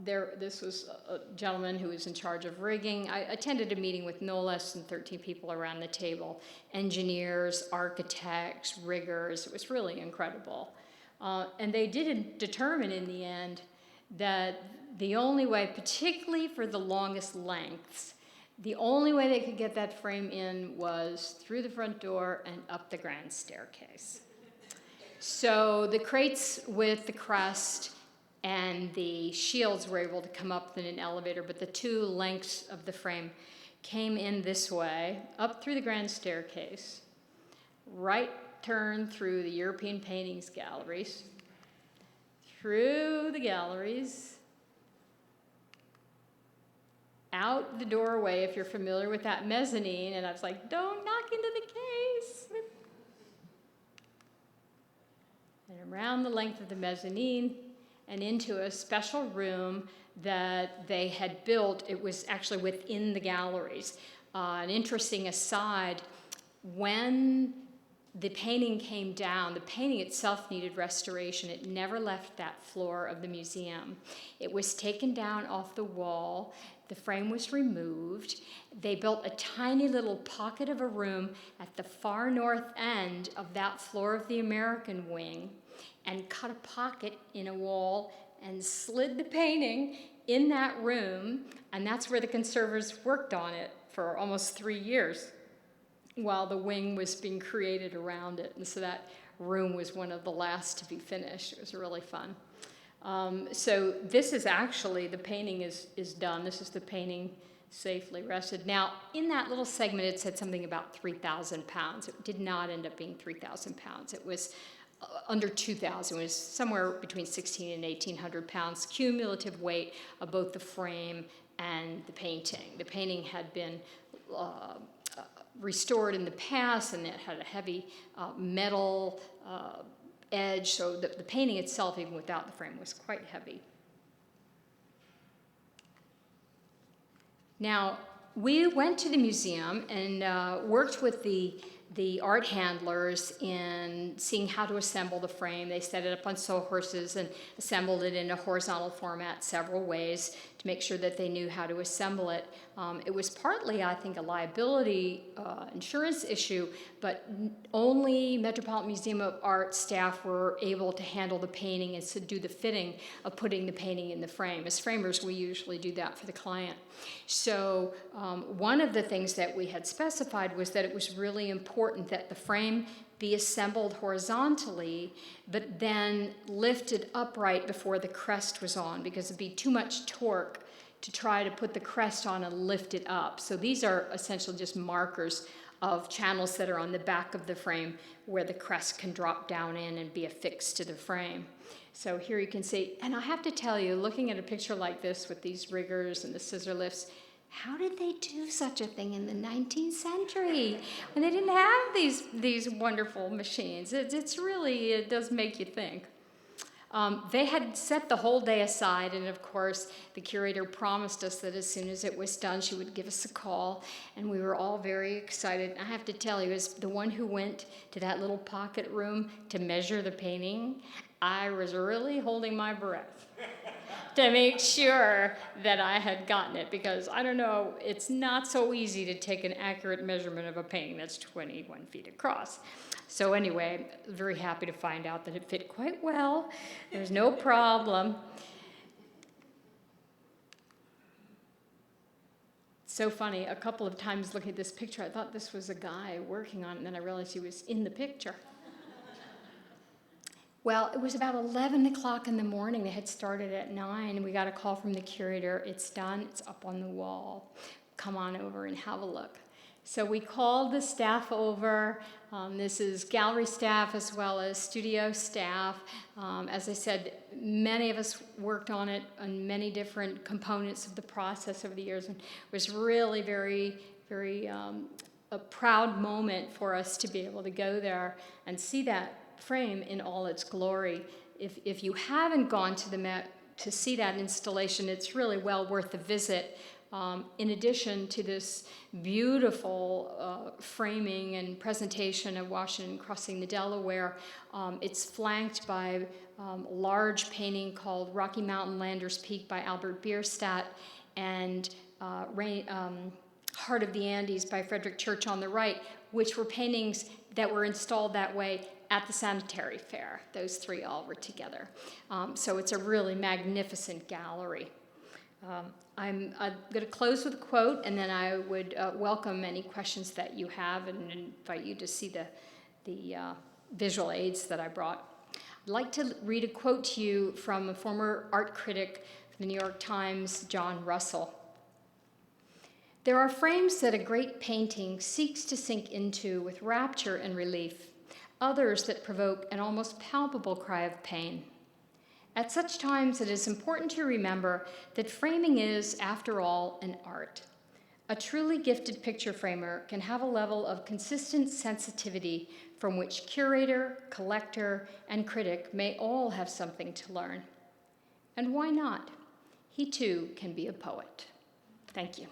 B: This was a gentleman who was in charge of rigging. I attended a meeting with no less than 13 people around the table, engineers, architects, riggers. It was really incredible. And they did determine in the end that the only way, particularly for the longest lengths, the only way they could get that frame in was through the front door and up the grand staircase. So the crates with the crest and the shields were able to come up in an elevator, but the 2 lengths of the frame came in this way, up through the grand staircase, right turn through the European paintings galleries, through the galleries, out the doorway, if you're familiar with that mezzanine, and I was like, don't knock into the case. and around the length of the mezzanine and into a special room that they had built. It was actually within the galleries. An interesting aside, when the painting came down, the painting itself needed restoration. It never left that floor of the museum. It was taken down off the wall. The frame was removed. They built a tiny little pocket of a room at the far north end of that floor of the American wing and cut a pocket in a wall and slid the painting in that room, and that's where the conservators worked on it for almost 3 years while the wing was being created around it. And so that room was one of the last to be finished. It was really fun. So this is actually, the painting is done. This is the painting safely rested. Now, in that little segment, it said something about 3,000 pounds. It did not end up being 3,000 pounds. It was under 2,000. It was somewhere between 1,600 and 1,800 pounds cumulative weight of both the frame and the painting. The painting had been restored in the past, and it had a heavy metal edge, so the painting itself, even without the frame, was quite heavy. Now, we went to the museum and worked with the art handlers in seeing how to assemble the frame. They set it up on sawhorses and assembled it in a horizontal format several ways to make sure that they knew how to assemble it. It was partly, I think, a liability insurance issue, but only Metropolitan Museum of Art staff were able to handle the painting and to do the fitting of putting the painting in the frame. As framers, we usually do that for the client. So one of the things that we had specified was that it was really important that the frame be assembled horizontally, but then lifted upright before the crest was on, because it'd be too much torque to try to put the crest on and lift it up. So these are essentially just markers of channels that are on the back of the frame where the crest can drop down in and be affixed to the frame. So here you can see, and I have to tell you, looking at a picture like this with these riggers and the scissor lifts, how did they do such a thing in the 19th century when they didn't have these wonderful machines? It's really, it does make you think. They had set the whole day aside, and of course, the curator promised us that as soon as it was done, she would give us a call, and we were all very excited. I have to tell you, as the one who went to that little pocket room to measure the painting, I was really holding my breath to make sure that I had gotten it, because I don't know, it's not so easy to take an accurate measurement of a painting that's 21 feet across. So anyway, very happy to find out that it fit quite well. There's no problem. So funny, a couple of times looking at this picture, I thought this was a guy working on it, and then I realized he was in the picture. Well, it was about 11 o'clock in the morning. They had started at 9, and we got a call from the curator. It's done. It's up on the wall. Come on over and have a look. So we called the staff over. This is gallery staff as well as studio staff. As I said, many of us worked on it on many different components of the process over the years, and it was really very, very a proud moment for us to be able to go there and see that frame in all its glory. If you haven't gone to the Met to see that installation, it's really well worth the visit. In addition to this beautiful framing and presentation of Washington crossing the Delaware, it's flanked by a large painting called Rocky Mountain Lander's Peak by Albert Bierstadt, and Heart of the Andes by Frederick Church on the right, which were paintings that were installed that way at the Sanitary Fair. Those three all were together. So it's a really magnificent gallery. I'm going to close with a quote, and then I would welcome any questions that you have and invite you to see the visual aids that I brought. I'd like to read a quote to you from a former art critic for the New York Times, John Russell. "There are frames that a great painting seeks to sink into with rapture and relief, others that provoke an almost palpable cry of pain. At such times, it is important to remember that framing is, after all, an art, A truly gifted picture framer can have a level of consistent sensitivity from which curator, collector, and critic may all have something to learn. And why not? He too can be a poet. Thank you.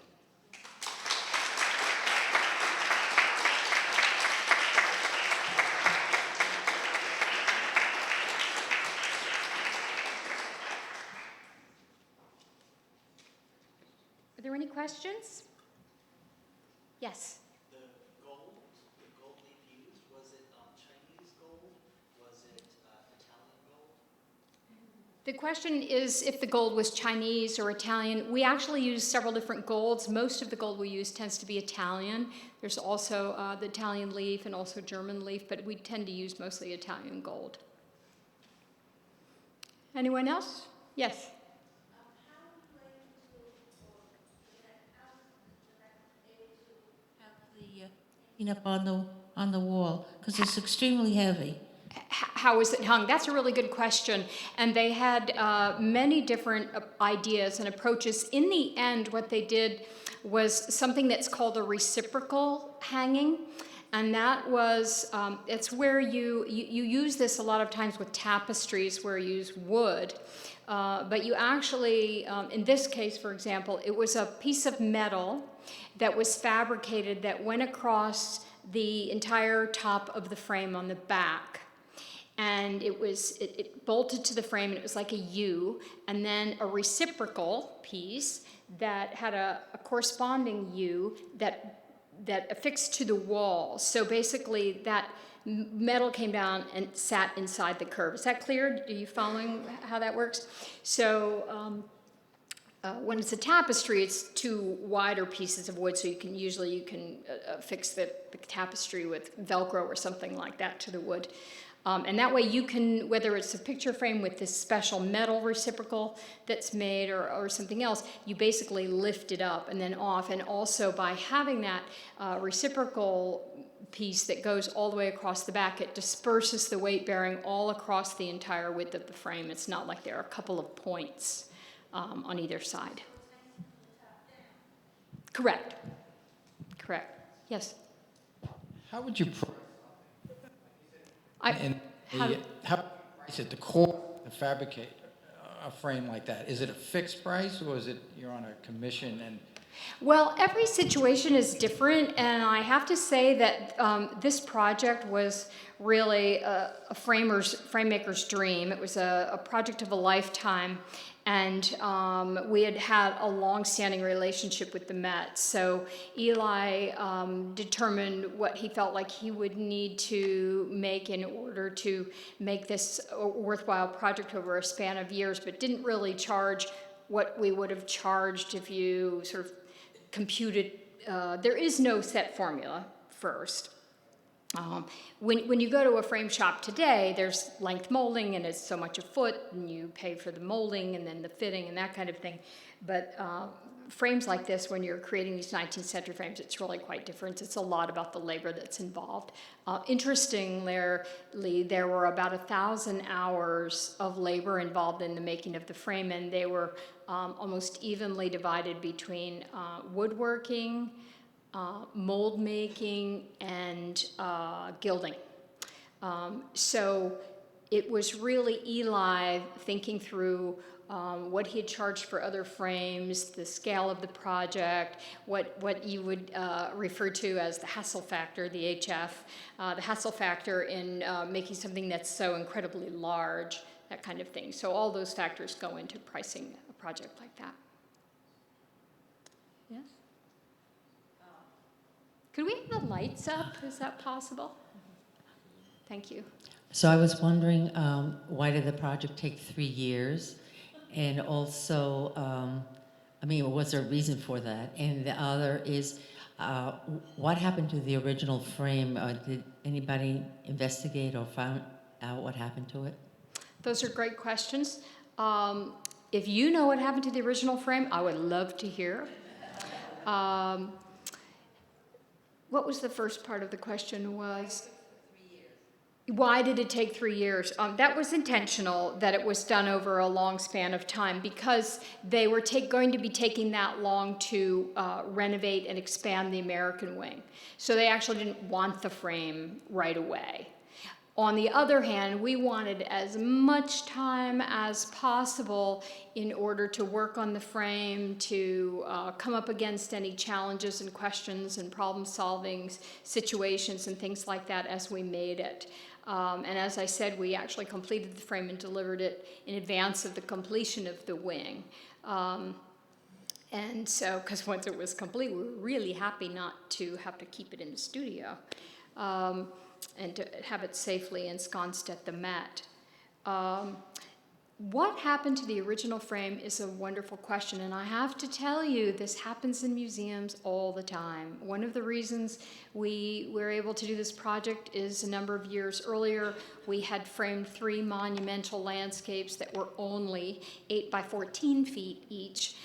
B: Are there any questions? Yes.
E: The gold they used, was it Chinese gold? Was it Italian gold?
B: The question is if the gold was Chinese or Italian. We actually use several different golds. Most of the gold we use tends to be Italian. There's also the Italian leaf and also German leaf, but we tend to use mostly Italian gold. Anyone else? Yes.
F: Up on the wall because it's extremely heavy.
B: How was it hung? That's a really good question. And they had many different ideas and approaches. In the end, what they did was something that's called a reciprocal hanging. And that was, it's where you use this a lot of times with tapestries where you use wood. But you actually, in this case, for example, it was a piece of metal that was fabricated that went across the entire top of the frame on the back. And it bolted to the frame, and it was like a U, and then a reciprocal piece that had a corresponding U that affixed to the wall. So basically that metal came down and sat inside the curve. Is that clear? Are you following how that works? So when it's a tapestry, it's two wider pieces of wood, so you can fix the tapestry with Velcro or something like that to the wood. And that way you can, whether it's a picture frame with this special metal reciprocal that's made or something else, you basically lift it up and then off. And also by having that reciprocal piece that goes all the way across the back, it disperses the weight bearing all across the entire width of the frame. It's not like there are a couple of points on either side. Correct. Yes.
G: How would you
B: How
G: price it, the core to fabricate a frame like that? Is it a fixed price, or is it you're on a commission? And
B: well, every situation is different, and I have to say that this project was really a framemaker's dream. It was a project of a lifetime, and we had a long-standing relationship with the Met. So Eli determined what he felt like he would need to make in order to make this a worthwhile project over a span of years, but didn't really charge what we would have charged if you sort of computed. There is no set formula first. When you go to a frame shop today, there's length molding and it's so much a foot, and you pay for the molding and then the fitting and that kind of thing. But frames like this, when you're creating these 19th century frames, it's really quite different. It's a lot about the labor that's involved. Interestingly, there were about 1,000 hours of labor involved in the making of the frame, and they were almost evenly divided between woodworking, mold making, and gilding. So it was really Eli thinking through what he had charged for other frames, the scale of the project, what you would refer to as the hassle factor, the HF, the hassle factor in making something that's so incredibly large, that kind of thing. So all those factors go into pricing a project like that. Yes? Could we have the lights up? Is that possible? Thank you.
F: So I was wondering, why did the project take 3 years? And also, was there a reason for that? And the other is, what happened to the original frame? Did anybody investigate or find out what happened to it?
B: Those are great questions. If you know what happened to the original frame, I would love to hear. What was the first part of the question was? Why did it take 3 years? That was intentional, that it was done over a long span of time, because they were going to be taking that long to renovate and expand the American wing. So they actually didn't want the frame right away. On the other hand, we wanted as much time as possible in order to work on the frame, to come up against any challenges and questions and problem-solving situations and things like that as we made it. And as I said, we actually completed the frame and delivered it in advance of the completion of the wing. And so, because once it was complete, we were really happy not to have to keep it in the studio. And to have it safely ensconced at the Met. What happened to the original frame is a wonderful question, and I have to tell you, this happens in museums all the time. One of the reasons we were able to do this project is a number of years earlier, we had framed 3 monumental landscapes that were only 8 by 14 feet each,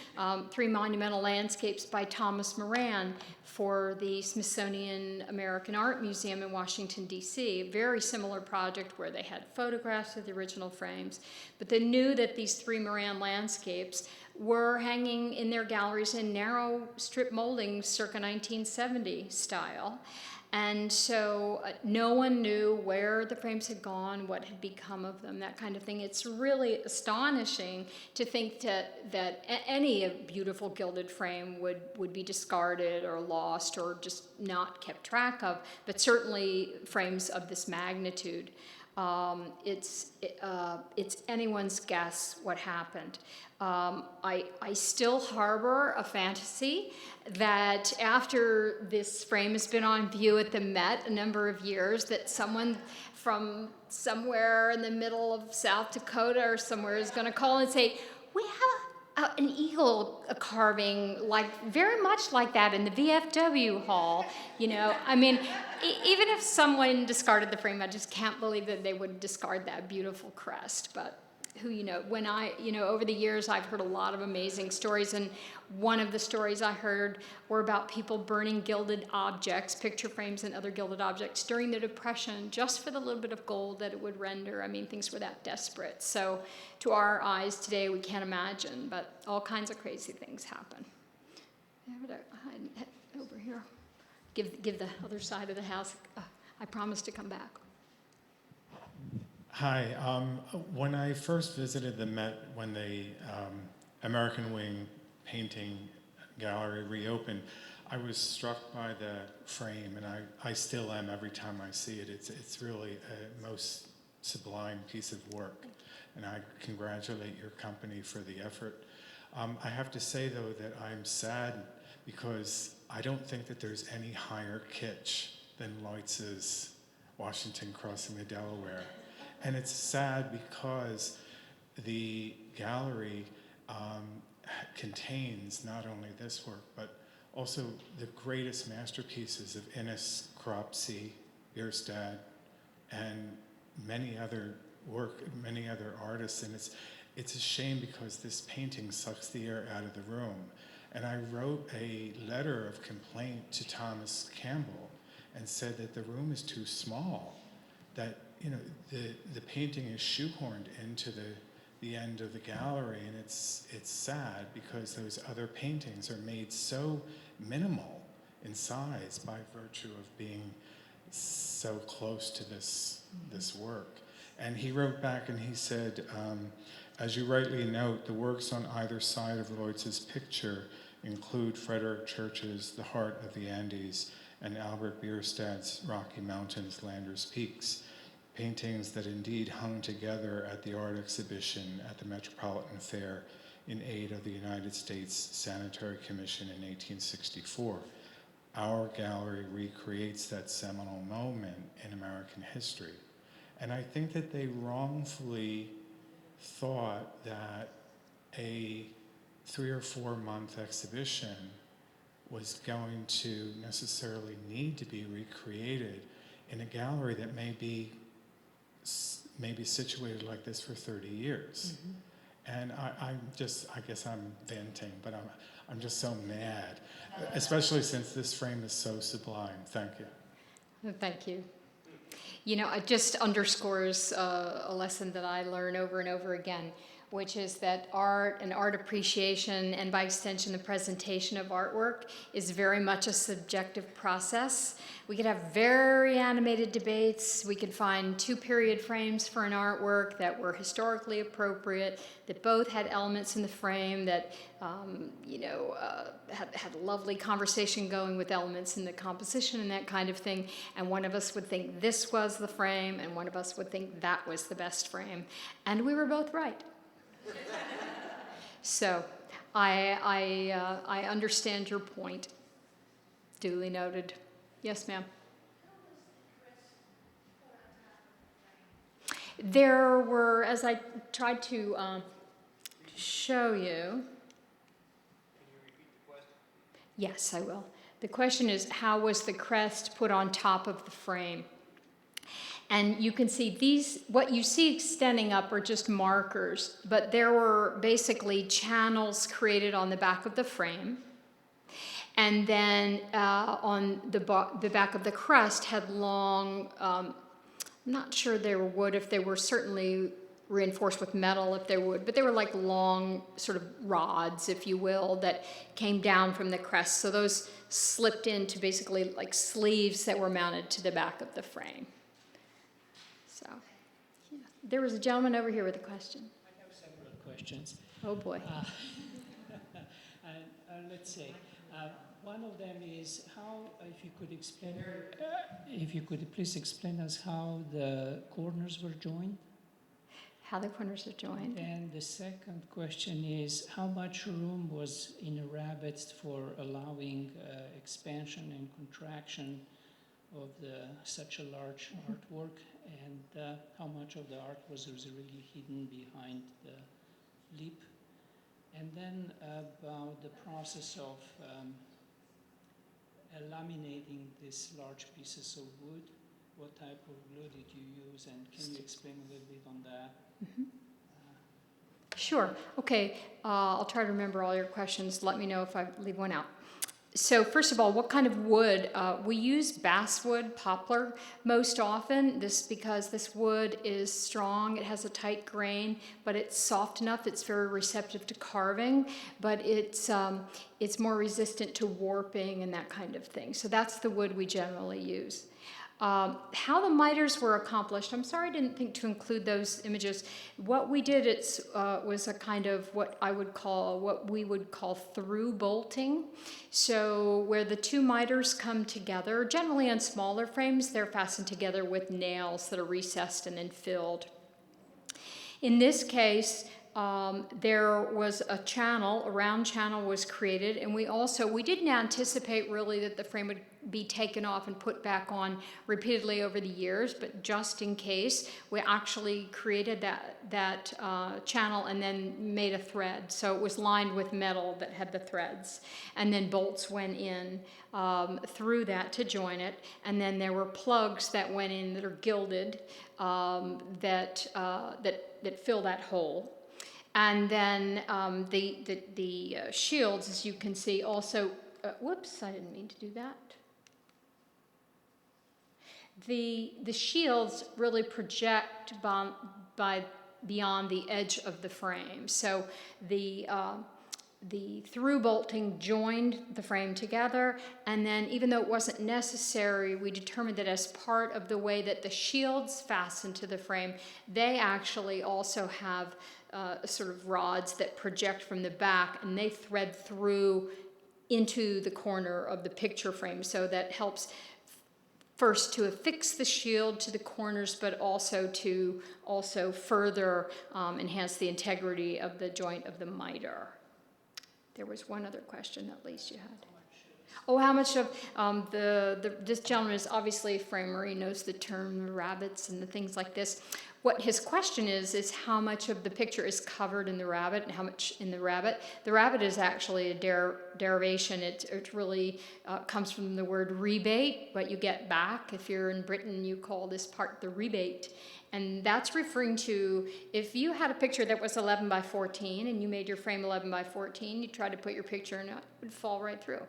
B: 3 monumental landscapes by Thomas Moran for the Smithsonian American Art Museum in Washington, D.C., a very similar project where they had photographs of the original frames, but they knew that these 3 Moran landscapes were hanging in their galleries in narrow strip moldings circa 1970 style. And so no one knew where the frames had gone, what had become of them, that kind of thing. It's really astonishing to think that any beautiful gilded frame would be discarded or lost or just not kept track of, but certainly frames of this magnitude. It's anyone's guess what happened. I still harbor a fantasy that after this frame has been on view at the Met a number of years, that someone from somewhere in the middle of South Dakota or somewhere is going to call and say, we have an eagle carving very much like that in the VFW hall. You know, I mean, even if someone discarded the frame, I just can't believe that they would discard that beautiful crest. But who, when over the years, I've heard a lot of amazing stories, and one of the stories I heard were about people burning gilded objects, picture frames and other gilded objects during the Depression, just for the little bit of gold that it would render. I mean, things were that desperate. So to our eyes today, we can't imagine, but all kinds of crazy things happen. Over here. Give the other side of the house. I promise to come back.
H: Hi. When I first visited the Met, when the American Wing painting gallery reopened, I was struck by the frame, and I still am every time I see it. It's really a most sublime piece of work, and I congratulate your company for the effort. I have to say, though, that I'm sad because I don't think that there's any higher kitsch than Leutz's Washington crossing the Delaware. And it's sad because the gallery contains not only this work, but also the greatest masterpieces of Innes, Cropsey, Bierstadt, and many other artists. And it's a shame because this painting sucks the air out of the room. And I wrote a letter of complaint to Thomas Campbell and said that the room is too small, that the painting is shoehorned into the end of the gallery, and it's sad because those other paintings are made so minimal in size by virtue of being so close to this work. And he wrote back and he said, as you rightly note, the works on either side of Leutz's picture include Frederick Church's The Heart of the Andes and Albert Bierstadt's Rocky Mountains, Landers Peaks, paintings that indeed hung together at the art exhibition at the Metropolitan Fair in aid of the United States Sanitary Commission in 1864. Our gallery recreates that seminal moment in American history. And I think that they wrongfully thought that a 3 or 4 month exhibition was going to necessarily need to be recreated in a gallery that may be situated like this for 30 years. Mm-hmm. And I guess I'm venting, but I'm just so mad, especially since this frame is so sublime. Thank you.
B: Thank you. You know, it just underscores a lesson that I learn over and over again, which is that art and art appreciation, and by extension the presentation of artwork, is very much a subjective process. We could have very animated debates. We could find 2 period frames for an artwork that were historically appropriate, that both had elements in the frame that had a lovely conversation going with elements in the composition and that kind of thing. And one of us would think this was the frame, and one of us would think that was the best frame. And we were both right. So I understand your point. Duly noted. Yes, ma'am. There were, as I tried to show you. Yes, I will. The question is, how was the crest put on top of the frame? And you can see what you see extending up are just markers, but there were basically channels created on the back of the frame. And then on the back of the crest had long, I'm not sure they were wood, if they were certainly reinforced with metal if they would, but they were like long sort of rods, if you will, that came down from the crest. So those slipped into basically like sleeves that were mounted to the back of the frame. So, yeah. There was a gentleman over here with a question.
I: I have several questions.
B: Oh boy.
I: Let's say, one of them is how, if you could please explain us how the corners were joined.
B: How the corners are joined.
I: And the second question is how much room was in a rabbet for allowing expansion and contraction of such a large artwork, and how much of the art was really hidden behind the lip. And then about the process of laminating these large pieces of wood. What type of glue did you use, and can you explain a little bit on that?
B: Mm-hmm. Sure. Okay. I'll try to remember all your questions. Let me know if I leave one out. So first of all, what kind of wood? We use basswood, poplar, most often. Because this wood is strong. It has a tight grain, but it's soft enough. It's very receptive to carving, but it's more resistant to warping and that kind of thing. So that's the wood we generally use. How the miters were accomplished, I'm sorry I didn't think to include those images. What we did was a kind of what we would call through bolting. So where the 2 miters come together, generally on smaller frames, they're fastened together with nails that are recessed and then filled. In this case, there was a round channel was created, and we didn't anticipate really that the frame would be taken off and put back on repeatedly over the years, but just in case, we actually created that channel and then made a thread. So it was lined with metal that had the threads, and then bolts went in through that to join it, and then there were plugs that went in that are gilded that fill that hole. And then the shields, as you can see, also, whoops, I didn't mean to do that. The shields really project beyond the edge of the frame. So the through bolting joined the frame together, and then even though it wasn't necessary, we determined that as part of the way that the shields fasten to the frame, they actually also have sort of rods that project from the back, and they thread through into the corner of the picture frame. So that helps first to affix the shield to the corners, but also to further enhance the integrity of the joint of the miter. There was one other question at least you had. Oh, how much of this gentleman is obviously a framer. He knows the term rabbets and the things like this. What his question is how much of the picture is covered in the rabbet and how much in the rabbet. The rabbet is actually a derivation. It really comes from the word rebate, what you get back. If you're in Britain, you call this part the rebate. And that's referring to if you had a picture that was 11 by 14 and you made your frame 11 by 14, you tried to put your picture in it, it would fall right through.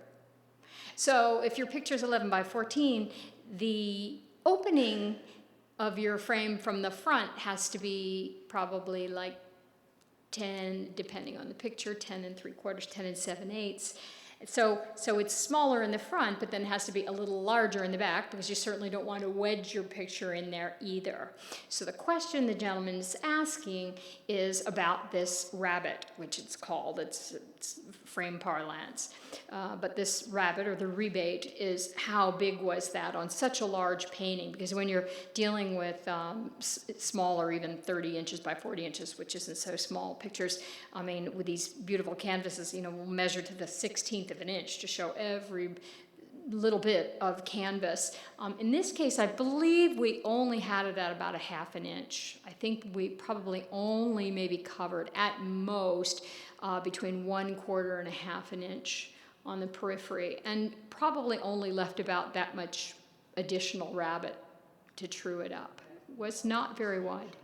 B: So if your picture is 11 by 14, the opening of your frame from the front has to be probably like 10, depending on the picture, 10 3/4, 10 7/8. So it's smaller in the front, but then it has to be a little larger in the back because you certainly don't want to wedge your picture in there either. So the question the gentleman is asking is about this rabbit, which it's called. It's frame parlance. But this rabbit, or the rebate, is how big was that on such a large painting? Because when you're dealing with smaller, even 30 inches by 40 inches, which isn't so small pictures, I mean, with these beautiful canvases, we'll measure to the 16th of an inch to show every little bit of canvas. In this case, I believe we only had it at about a half an inch. I think we probably only maybe covered at most between 1/4 and a half an inch on the periphery, and probably only left about that much additional rabbit to true it up. Was not very wide.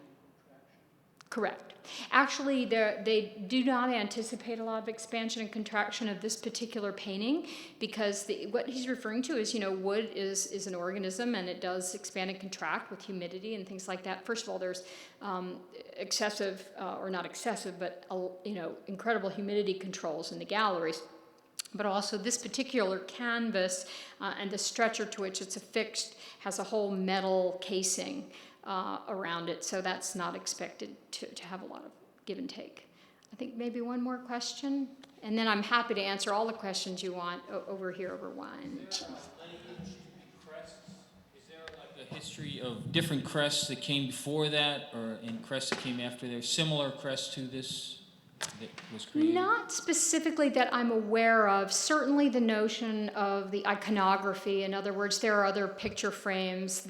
B: Correct. Actually, they do not anticipate a lot of expansion and contraction of this particular painting, because what he's referring to is, wood is an organism, and it does expand and contract with humidity and things like that. First of all, there's excessive, or not excessive, but incredible humidity controls in the galleries. But also this particular canvas and the stretcher to which it's affixed has a whole metal casing around it, so that's not expected to have a lot of give and take. I think maybe one more question, and then I'm happy to answer all the questions you want over here over wine.
J: Is there like a history of different crests that came before that, and crests that came after there, similar crests to this that was created?
B: Not specifically that I'm aware of. Certainly the notion of the iconography. In other words, there are other picture frames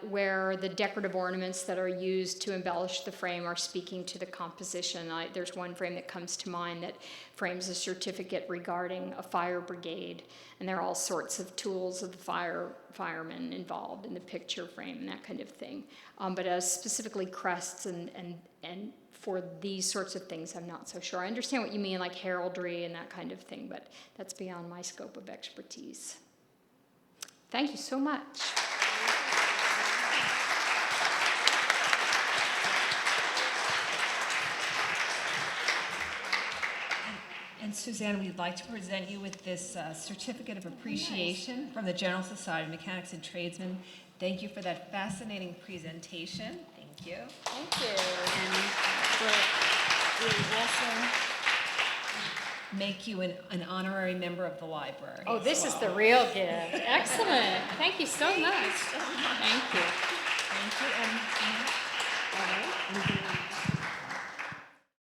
B: where the decorative ornaments that are used to embellish the frame are speaking to the composition. There's one frame that comes to mind that frames a certificate regarding a fire brigade, and there are all sorts of tools of the firemen involved in the picture frame and that kind of thing. But as specifically crests and for these sorts of things, I'm not so sure. I understand what you mean, like heraldry and that kind of thing, but that's beyond my scope of expertise. Thank you so much.
A: And Suzanne, we'd like to present you with this certificate of appreciation from the General Society of Mechanics and Tradesmen. Thank you for that fascinating presentation. Thank you.
B: Thank you.
A: And we'll also make you an honorary member of the library.
B: Oh, this is the real gift. Excellent. Thank you so much. Thank you.
A: Thank you. And, all right.